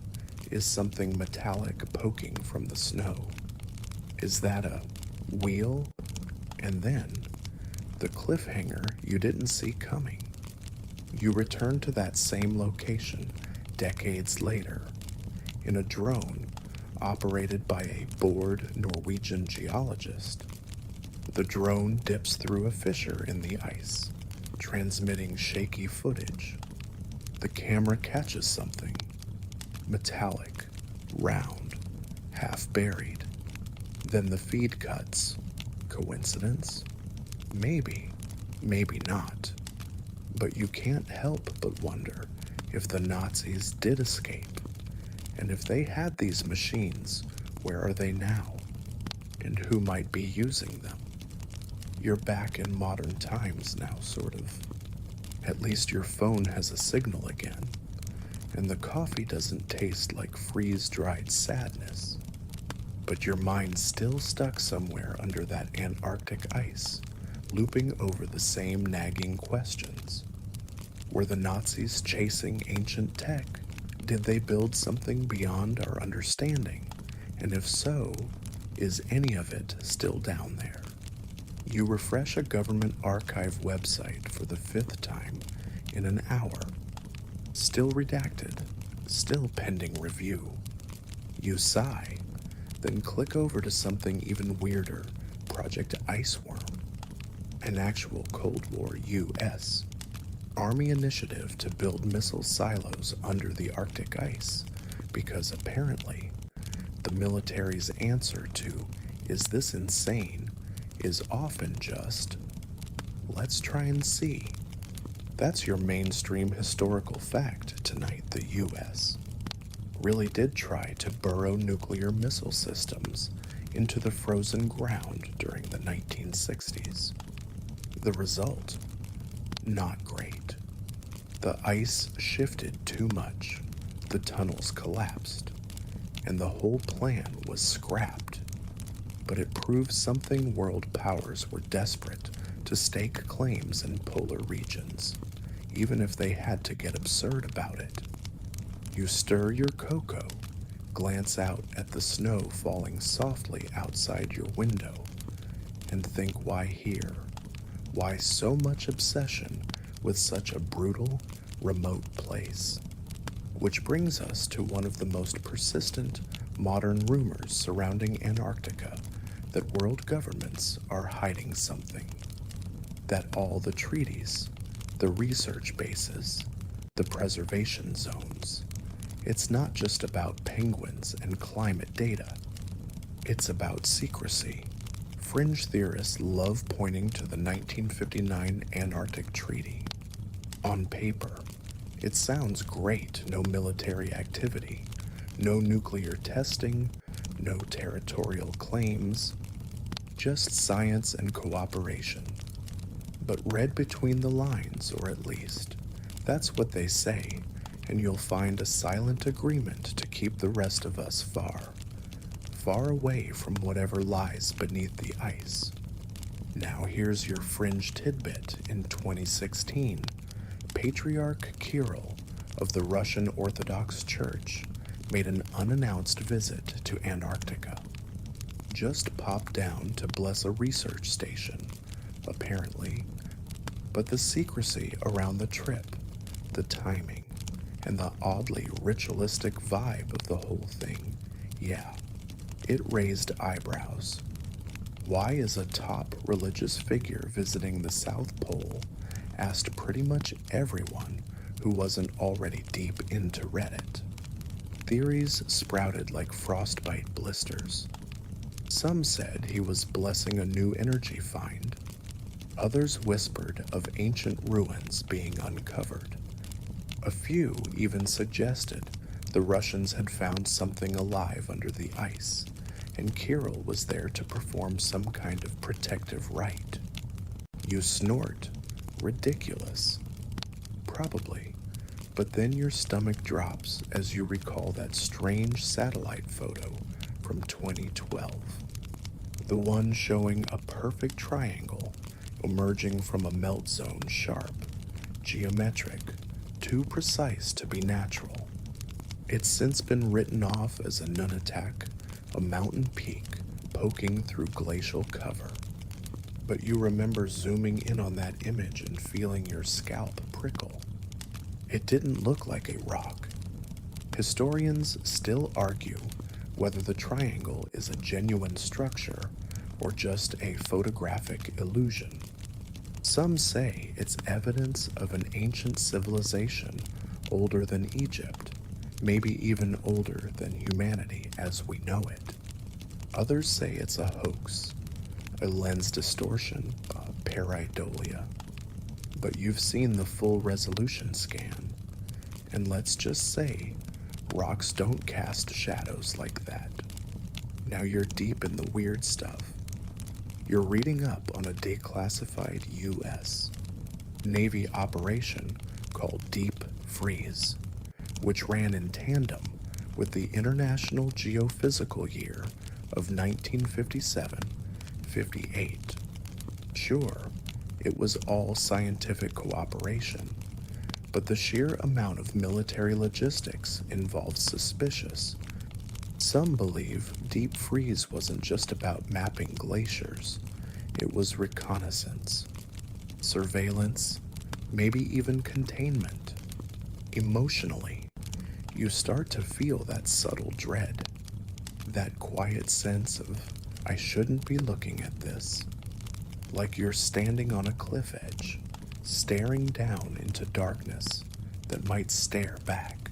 is something metallic poking from the snow. Is that a wheel? And then, the cliffhanger you didn't see coming. You return to that same location decades later in a drone operated by a bored Norwegian geologist. The drone dips through a fissure in the ice, transmitting shaky footage. The camera catches something metallic, round, half buried. Then the feed cuts. Coincidence? Maybe, maybe not. But you can't help but wonder if the Nazis did escape. And if they had these machines, where are they now? And who might be using them? You're back in modern times now, sort of. At least your phone has a signal again, and the coffee doesn't taste like freeze-dried sadness. But your mind's still stuck somewhere under that Antarctic ice, looping over the same nagging questions. Were the Nazis chasing ancient tech? Did they build something beyond our understanding? And if so, is any of it still down there? You refresh a government archive website for the 5th time in an hour. Still redacted, still pending review. You sigh, then click over to something even weirder, Project Iceworm, an actual Cold War U.S. Army initiative to build missile silos under the Arctic ice, because apparently the military's answer to, "Is this insane?" is often just, "Let's try and see." That's your mainstream historical fact tonight. The U.S. really did try to burrow nuclear missile systems into the frozen ground during the 1960s. The result? Not great. The ice shifted too much, the tunnels collapsed, and the whole plan was scrapped. But it proved something world powers were desperate to stake claims in polar regions, even if they had to get absurd about it. You stir your cocoa, glance out at the snow falling softly outside your window, and think, why here? Why so much obsession with such a brutal, remote place? Which brings us to one of the most persistent modern rumors surrounding Antarctica, that world governments are hiding something. That all the treaties, the research bases, the preservation zones, it's not just about penguins and climate data. It's about secrecy. Fringe theorists love pointing to the 1959 Antarctic Treaty. On paper, it sounds great. No military activity, no nuclear testing, no territorial claims, just science and cooperation. But read between the lines, or at least, that's what they say, and you'll find a silent agreement to keep the rest of us far, far away from whatever lies beneath the ice. Now here's your fringe tidbit. In 2016, Patriarch Kirill of the Russian Orthodox Church made an unannounced visit to Antarctica. Just popped down to bless a research station, apparently, but the secrecy around the trip, the timing, and the oddly ritualistic vibe of the whole thing, yeah, it raised eyebrows. Why is a top religious figure visiting the South Pole? Asked pretty much everyone who wasn't already deep into Reddit. Theories sprouted like frostbite blisters. Some said he was blessing a new energy find. Others whispered of ancient ruins being uncovered. A few even suggested the Russians had found something alive under the ice, and Kirill was there to perform some kind of protective rite. You snort. Ridiculous. Probably. But then your stomach drops as you recall that strange satellite photo from 2012. The one showing a perfect triangle emerging from a melt zone, sharp, geometric, too precise to be natural. It's since been written off as a nunatak, a mountain peak poking through glacial cover. But you remember zooming in on that image and feeling your scalp prickle. It didn't look like a rock. Historians still argue whether the triangle is a genuine structure or just a photographic illusion. Some say it's evidence of an ancient civilization older than Egypt, maybe even older than humanity as we know it. Others say it's a hoax, a lens distortion, a pareidolia. But you've seen the full resolution scan, and let's just say rocks don't cast shadows like that. Now you're deep in the weird stuff. You're reading up on a declassified U.S. Navy operation called Deep Freeze, which ran in tandem with the International Geophysical Year of 1957-58. Sure, it was all scientific cooperation, but the sheer amount of military logistics involved suspicious. Some believe Deep Freeze wasn't just about mapping glaciers. It was reconnaissance, surveillance, maybe even containment. Emotionally, you start to feel that subtle dread, that quiet sense of, I shouldn't be looking at this. Like you're standing on a cliff edge, staring down into darkness that might stare back.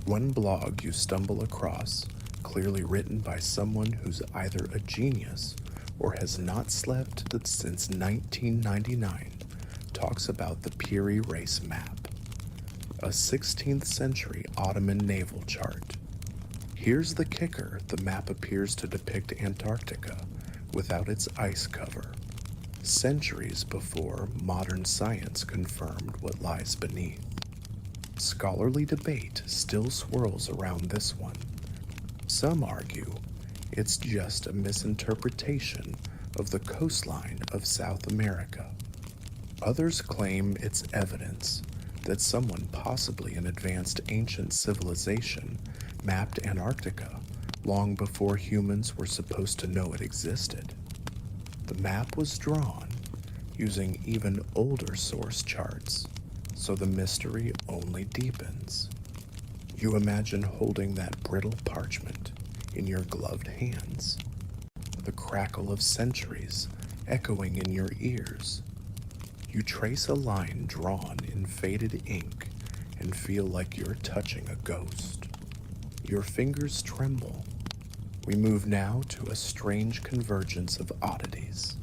One blog you stumble across, clearly written by someone who's either a genius or has not slept since 1999, talks about the Piri Race map, a 16th century Ottoman naval chart. Here's the kicker: the map appears to depict Antarctica without its ice cover, centuries before modern science confirmed what lies beneath. Scholarly debate still swirls around this one. Some argue it's just a misinterpretation of the coastline of South America. Others claim it's evidence that someone, possibly an advanced ancient civilization, mapped Antarctica long before humans were supposed to know it existed. The map was drawn using even older source charts, so the mystery only deepens. You imagine holding that brittle parchment in your gloved hands, the crackle of centuries echoing in your ears. You trace a line drawn in faded ink and feel like you're touching a ghost. Your fingers tremble. We move now to a strange convergence of oddities.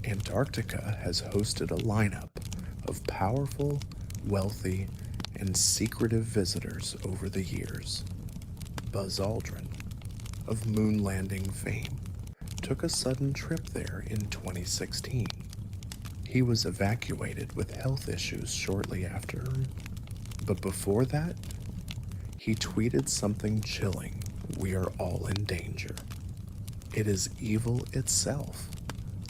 Antarctica has hosted a lineup of powerful, wealthy, and secretive visitors over the years. Buzz Aldrin, of moon landing fame, took a sudden trip there in 2016. He was evacuated with health issues shortly after. But before that, he tweeted something chilling: "We are all in danger." It is evil itself.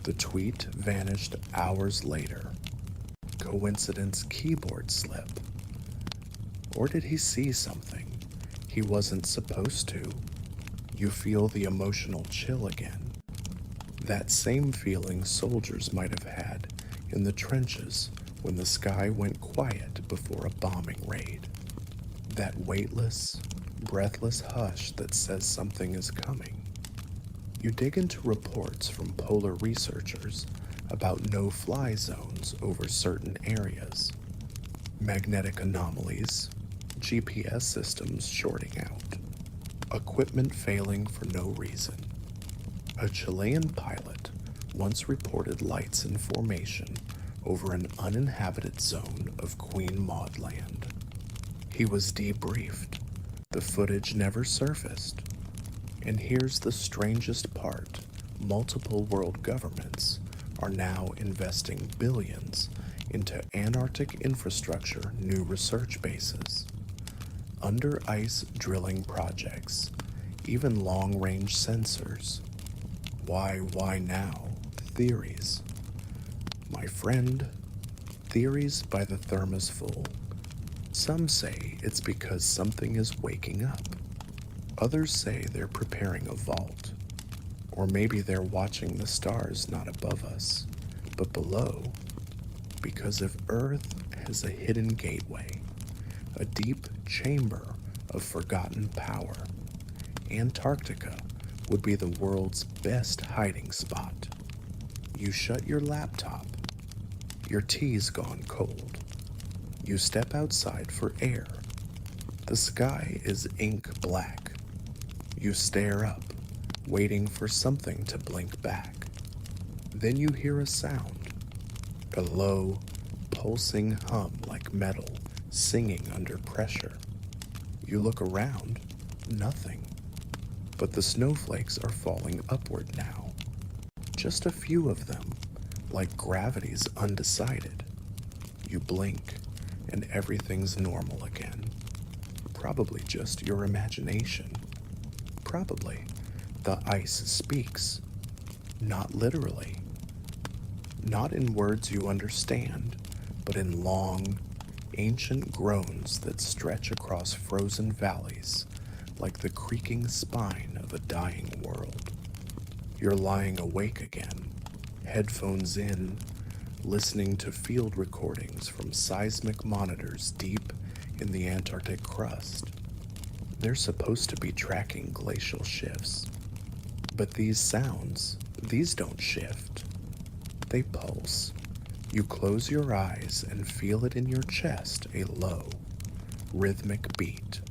The tweet vanished hours later. Coincidence, keyboard slip? Or did he see something he wasn't supposed to? You feel the emotional chill again. That same feeling soldiers might have had in the trenches when the sky went quiet before a bombing raid. That weightless, breathless hush that says something is coming. You dig into reports from polar researchers about no-fly zones over certain areas, magnetic anomalies, GPS systems shorting out, equipment failing for no reason. A Chilean pilot once reported lights in formation over an uninhabited zone of Queen Maud Land. He was debriefed. The footage never surfaced. And here's the strangest part: multiple world governments are now investing billions into Antarctic infrastructure new research bases, under ice drilling projects, even long-range sensors. Why now? Theories. My friend, theories by the thermos full. Some say it's because something is waking up. Others say they're preparing a vault. Or maybe they're watching the stars not above us, but below. Because if Earth has a hidden gateway, a deep chamber of forgotten power, Antarctica would be the world's best hiding spot. You shut your laptop. Your tea's gone cold. You step outside for air. The sky is ink black. You stare up, waiting for something to blink back. Then you hear a sound, a low, pulsing hum like metal singing under pressure. You look around, nothing. But the snowflakes are falling upward now. Just a few of them, like gravity's undecided. You blink, and everything's normal again. Probably just your imagination. Probably the ice speaks, not literally. Not in words you understand, but in long, ancient groans that stretch across frozen valleys like the creaking spine of a dying world. You're lying awake again, headphones in, listening to field recordings from seismic monitors deep in the Antarctic crust. They're supposed to be tracking glacial shifts. But these sounds, these don't shift. They pulse. You close your eyes and feel it in your chest, a low, rhythmic beat,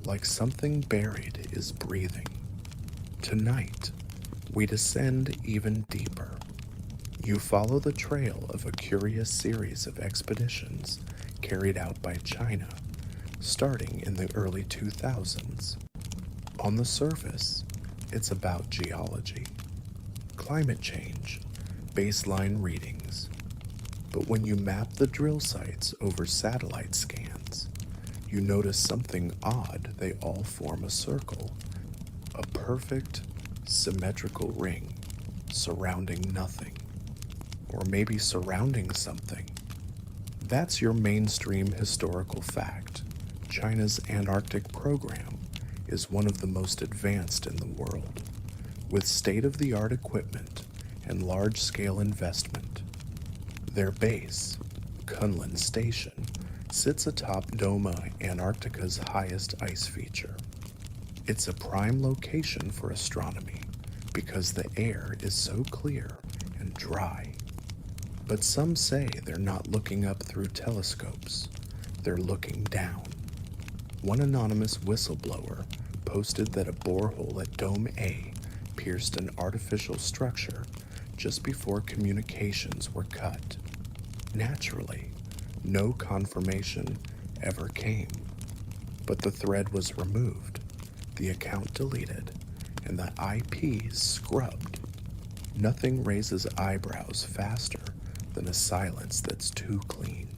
like something buried is breathing. Tonight, we descend even deeper. You follow the trail of a curious series of expeditions carried out by China, starting in the early 2000s. On the surface, it's about geology, climate change, baseline readings. But when you map the drill sites over satellite scans, you notice something odd. They all form a circle, a perfect, symmetrical ring surrounding nothing, or maybe surrounding something. That's your mainstream historical fact. China's Antarctic program is one of the most advanced in the world, with state-of-the-art equipment and large-scale investment. Their base, Kunlun Station, sits atop Doma, Antarctica's highest ice feature. It's a prime location for astronomy because the air is so clear and dry. But some say they're not looking up through telescopes, they're looking down. One anonymous whistleblower posted that a borehole at Dome A pierced an artificial structure just before communications were cut. Naturally, no confirmation ever came, but the thread was removed, the account deleted, and the IP scrubbed. Nothing raises eyebrows faster than a silence that's too clean.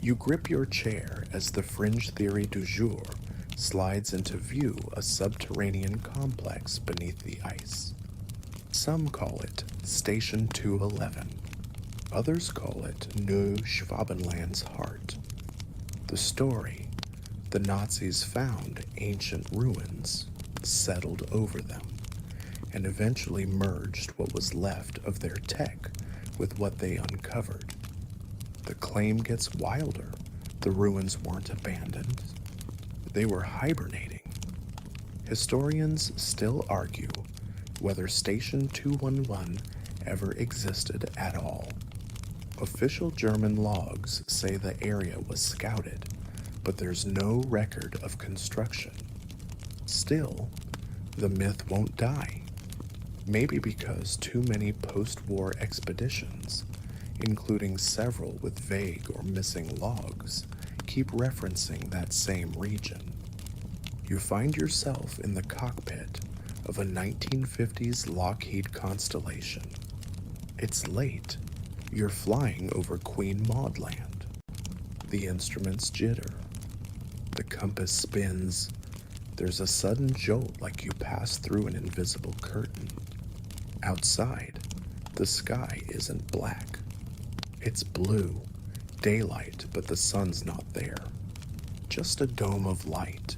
You grip your chair as the fringe theory du jour slides into view, a subterranean complex beneath the ice. Some call it Station 211. Others call it New Schwabenland's heart. The story: the Nazis found ancient ruins, settled over them, and eventually merged what was left of their tech with what they uncovered. The claim gets wilder. The ruins weren't abandoned. They were hibernating. Historians still argue whether Station 211 ever existed at all. Official German logs say the area was scouted, but there's no record of construction. Still, the myth won't die. Maybe because too many post-war expeditions, including several with vague or missing logs, keep referencing that same region. You find yourself in the cockpit of a 1950s Lockheed Constellation. It's late. You're flying over Queen Maud Land. The instruments jitter. The compass spins. There's a sudden jolt like you pass through an invisible curtain. Outside, the sky isn't black. It's blue, daylight, but the sun's not there. Just a dome of light.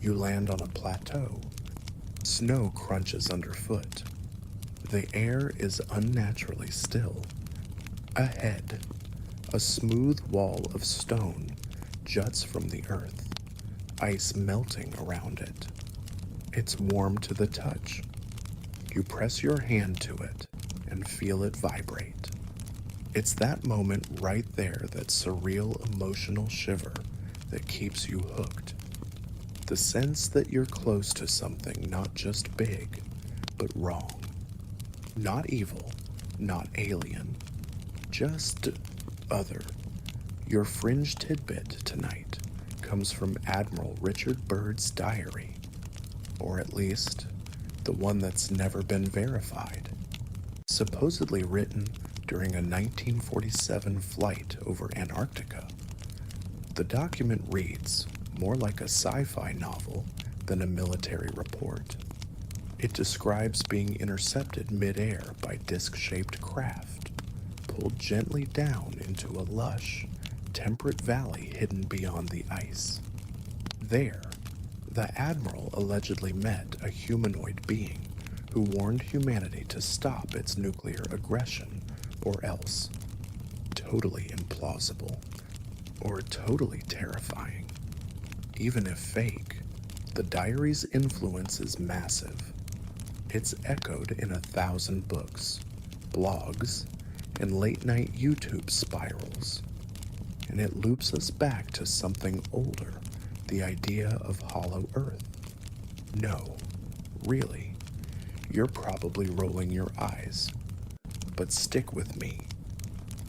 You land on a plateau. Snow crunches underfoot. The air is unnaturally still. Ahead, a smooth wall of stone juts from the earth, ice melting around it. It's warm to the touch. You press your hand to it and feel it vibrate. It's that moment right there, that surreal emotional shiver that keeps you hooked. The sense that you're close to something not just big, but wrong. Not evil, not alien, just other. Your fringe tidbit tonight comes from Admiral Richard Byrd's diary, or at least the one that's never been verified. Supposedly written during a 1947 flight over Antarctica. The document reads more like a sci-fi novel than a military report. It describes being intercepted mid-air by disc-shaped craft, pulled gently down into a lush, temperate valley hidden beyond the ice. There, the Admiral allegedly met a humanoid being who warned humanity to stop its nuclear aggression, or else. Totally implausible, or totally terrifying. Even if fake, the diary's influence is massive. It's echoed in 1,000 books, blogs, and late-night YouTube spirals. And it loops us back to something older, the idea of hollow Earth. No, really, you're probably rolling your eyes. But stick with me.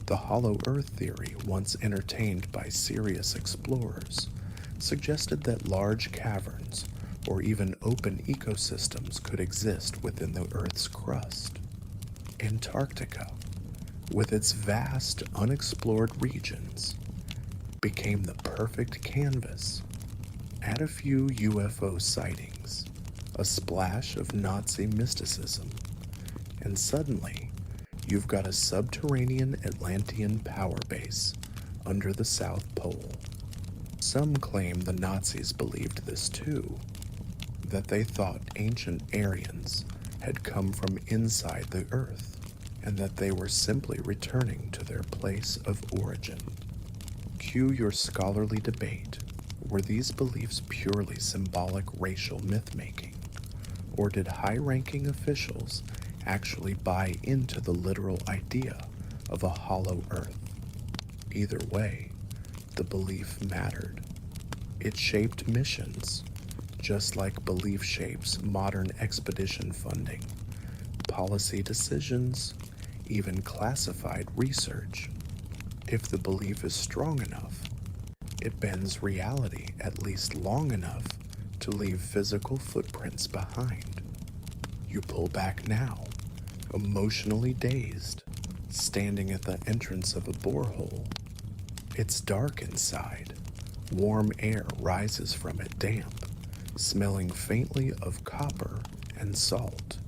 The hollow Earth theory, once entertained by serious explorers, suggested that large caverns or even open ecosystems could exist within the Earth's crust. Antarctica, with its vast, unexplored regions, became the perfect canvas. Add a few UFO sightings, a splash of Nazi mysticism, and suddenly you've got a subterranean Atlantean power base under the South Pole. Some claim the Nazis believed this too, that they thought ancient Aryans had come from inside the Earth, and that they were simply returning to their place of origin. Cue your scholarly debate. Were these beliefs purely symbolic racial myth-making, or did high-ranking officials actually buy into the literal idea of a hollow Earth? Either way, the belief mattered. It shaped missions, just like belief shapes modern expedition funding, policy decisions, even classified research. If the belief is strong enough, it bends reality at least long enough to leave physical footprints behind. You pull back now, emotionally dazed, standing at the entrance of a borehole. It's dark inside. Warm air rises from it damp, smelling faintly of copper and salt.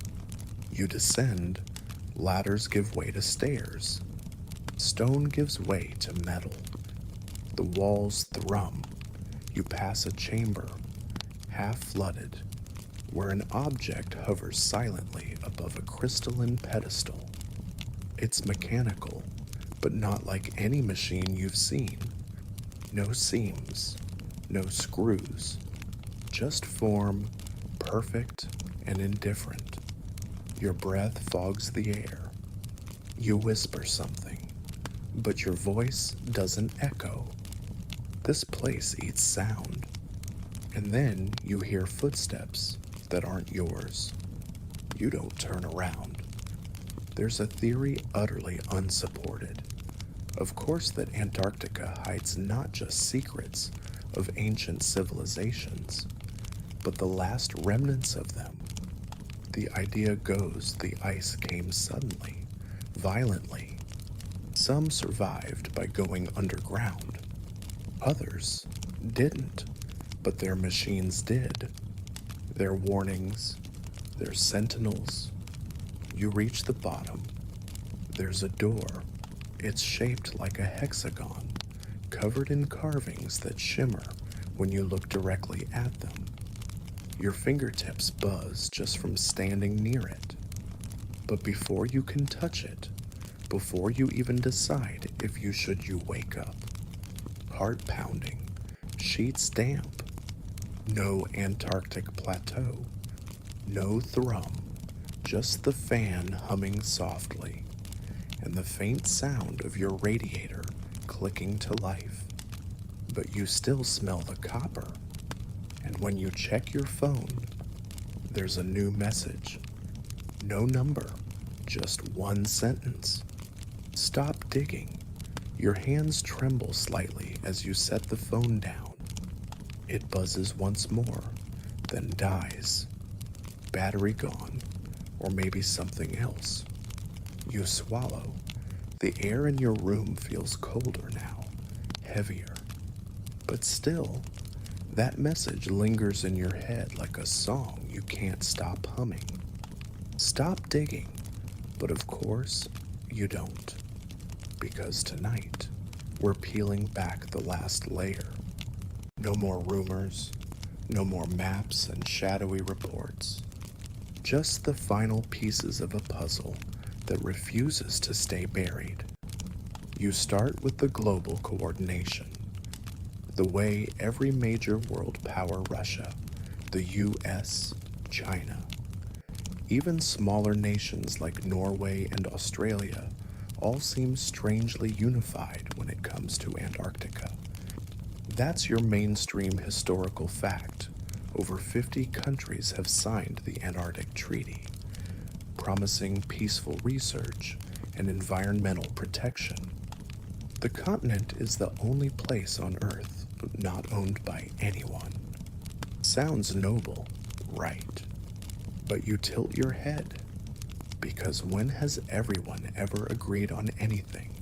You descend, ladders give way to stairs. Stone gives way to metal. The walls thrum. You pass a chamber, half flooded, where an object hovers silently above a crystalline pedestal. It's mechanical, but not like any machine you've seen. No seams, no screws, just form, perfect and indifferent. Your breath fogs the air. You whisper something, but your voice doesn't echo. This place eats sound. And then you hear footsteps that aren't yours. You don't turn around. There's a theory utterly unsupported. Of course, that Antarctica hides not just secrets of ancient civilizations, but the last remnants of them. The idea goes the ice came suddenly, violently. Some survived by going underground. Others didn't, but their machines did. Their warnings, their sentinels. You reach the bottom. There's a door. It's shaped like a hexagon, covered in carvings that shimmer when you look directly at them. Your fingertips buzz just from standing near it. But before you can touch it, before you even decide if you wake up, heart pounding, sheets damp, no Antarctic plateau, no thrum, just the fan humming softly, and the faint sound of your radiator clicking to life. But you still smell the copper, and when you check your phone, there's a new message. No number, just one sentence. Stop digging. Your hands tremble slightly as you set the phone down. It buzzes once more, then dies. Battery gone, or maybe something else. You swallow. The air in your room feels colder now, heavier. But still, that message lingers in your head like a song you can't stop humming. Stop digging, but of course, you don't. Because tonight, we're peeling back the last layer. No more rumors, no more maps and shadowy reports. Just the final pieces of a puzzle that refuses to stay buried. You start with the global coordination. The way every major world power, Russia, the US, China, even smaller nations like Norway and Australia all seem strangely unified when it comes to Antarctica. That's your mainstream historical fact. Over 50 countries have signed the Antarctic Treaty, promising peaceful research and environmental protection. The continent is the only place on Earth not owned by anyone. Sounds noble, right? But you tilt your head, because when has everyone ever agreed on anything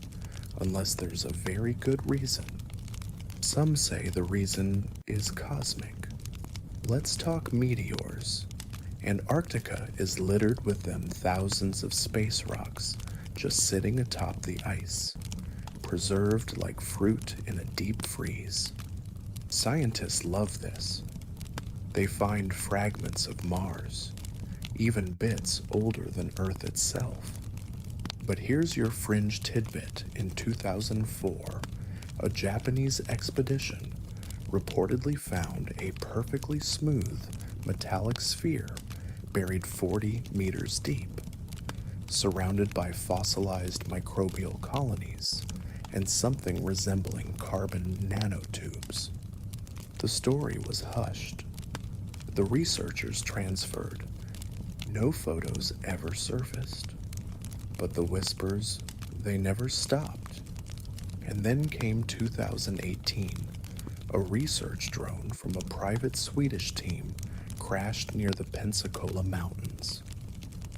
unless there's a very good reason? Some say the reason is cosmic. Let's talk meteors. Antarctica is littered with them thousands of space rocks just sitting atop the ice, preserved like fruit in a deep freeze. Scientists love this. They find fragments of Mars, even bits older than Earth itself. But here's your fringe tidbit. In 2004, a Japanese expedition reportedly found a perfectly smooth metallic sphere buried 40 meters deep, surrounded by fossilized microbial colonies and something resembling carbon nanotubes. The story was hushed. The researchers transferred. No photos ever surfaced. But the whispers, they never stopped. And then came 2018. A research drone from a private Swedish team crashed near the Pensacola Mountains.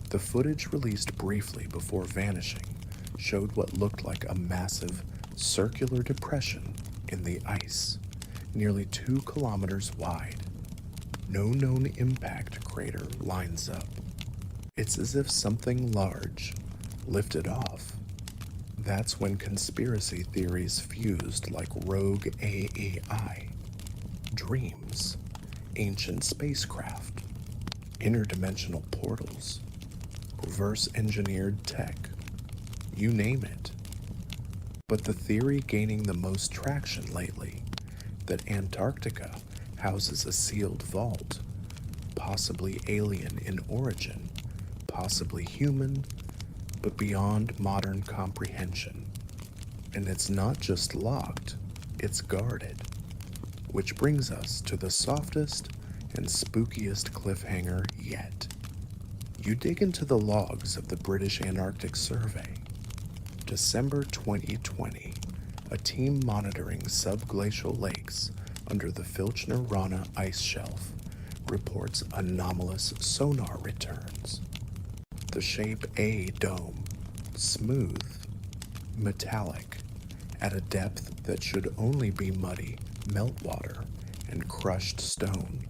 The footage, released briefly before vanishing, showed what looked like a massive circular depression in the ice, nearly 2 kilometers wide. No known impact crater lines up. It's as if something large lifted off. That's when conspiracy theories fused like rogue AAI, dreams, ancient spacecraft, interdimensional portals, reverse engineered tech, you name it. But the theory gaining the most traction lately, that Antarctica houses a sealed vault, possibly alien in origin, possibly human, but beyond modern comprehension. And it's not just locked, it's guarded. Which brings us to the softest and spookiest cliffhanger yet. You dig into the logs of the British Antarctic Survey. December 2020, a team monitoring subglacial lakes under the Filchner-Rana ice shelf reports anomalous sonar returns. The shape A dome, smooth, metallic, at a depth that should only be muddy meltwater and crushed stone.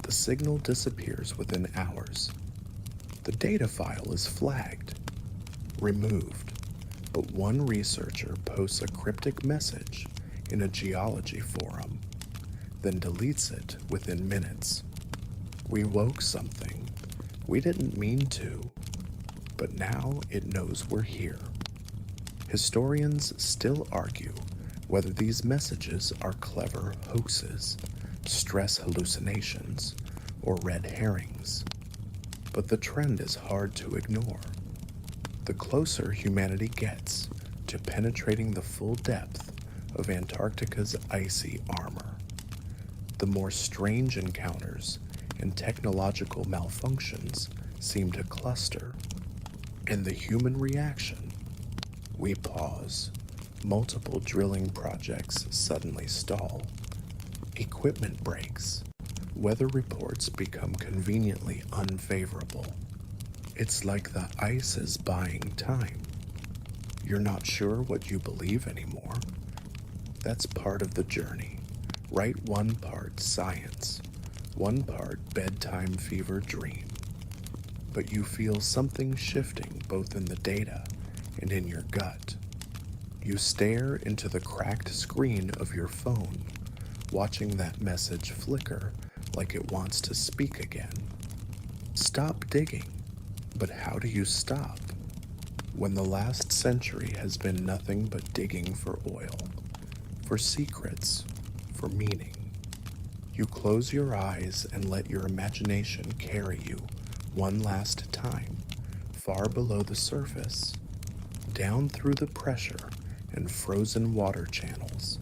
The signal disappears within hours. The data file is flagged, removed, but one researcher posts a cryptic message in a geology forum, then deletes it within minutes. We woke something. We didn't mean to, but now it knows we're here. Historians still argue whether these messages are clever hoaxes, stress hallucinations, or red herrings. But the trend is hard to ignore. The closer humanity gets to penetrating the full depth of Antarctica's icy armor, the more strange encounters and technological malfunctions seem to cluster. And the human reaction? We pause. Multiple drilling projects suddenly stall. Equipment breaks. Weather reports become conveniently unfavorable. It's like the ice is buying time. You're not sure what you believe anymore. That's part of the journey. Write one part science, one part bedtime fever dream. But you feel something shifting both in the data and in your gut. You stare into the cracked screen of your phone, watching that message flicker like it wants to speak again. Stop digging. But how do you stop? When the last century has been nothing but digging for oil, for secrets, for meaning. You close your eyes and let your imagination carry you one last time, far below the surface, down through the pressure and frozen water channels,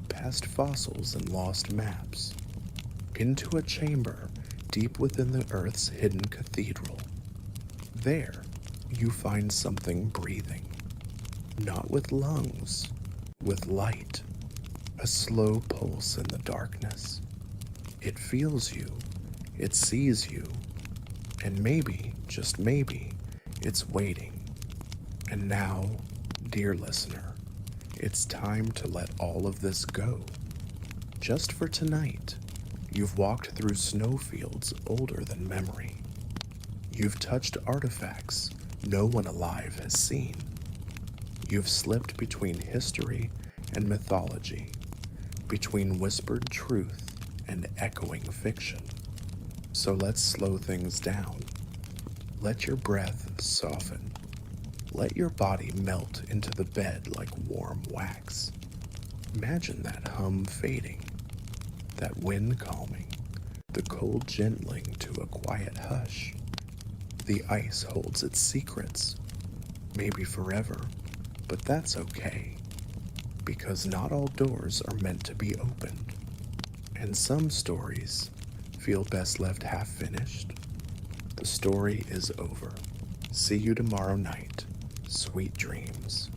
past fossils and lost maps, into a chamber deep within the Earth's hidden cathedral. There, you find something breathing, not with lungs, with light, a slow pulse in the darkness. It feels you, it sees you, and maybe, just maybe, it's waiting. And now, dear listener, it's time to let all of this go. Just for tonight, you've walked through snowfields older than memory. You've touched artifacts no one alive has seen. You've slipped between history and mythology, between whispered truth and echoing fiction. So let's slow things down. Let your breath soften. Let your body melt into the bed like warm wax. Imagine that hum fading, that wind calming, the cold gentling to a quiet hush. The ice holds its secrets, maybe forever, but that's okay, because not all doors are meant to be opened, and some stories feel best left half finished. The story is over. See you tomorrow night. Sweet dreams.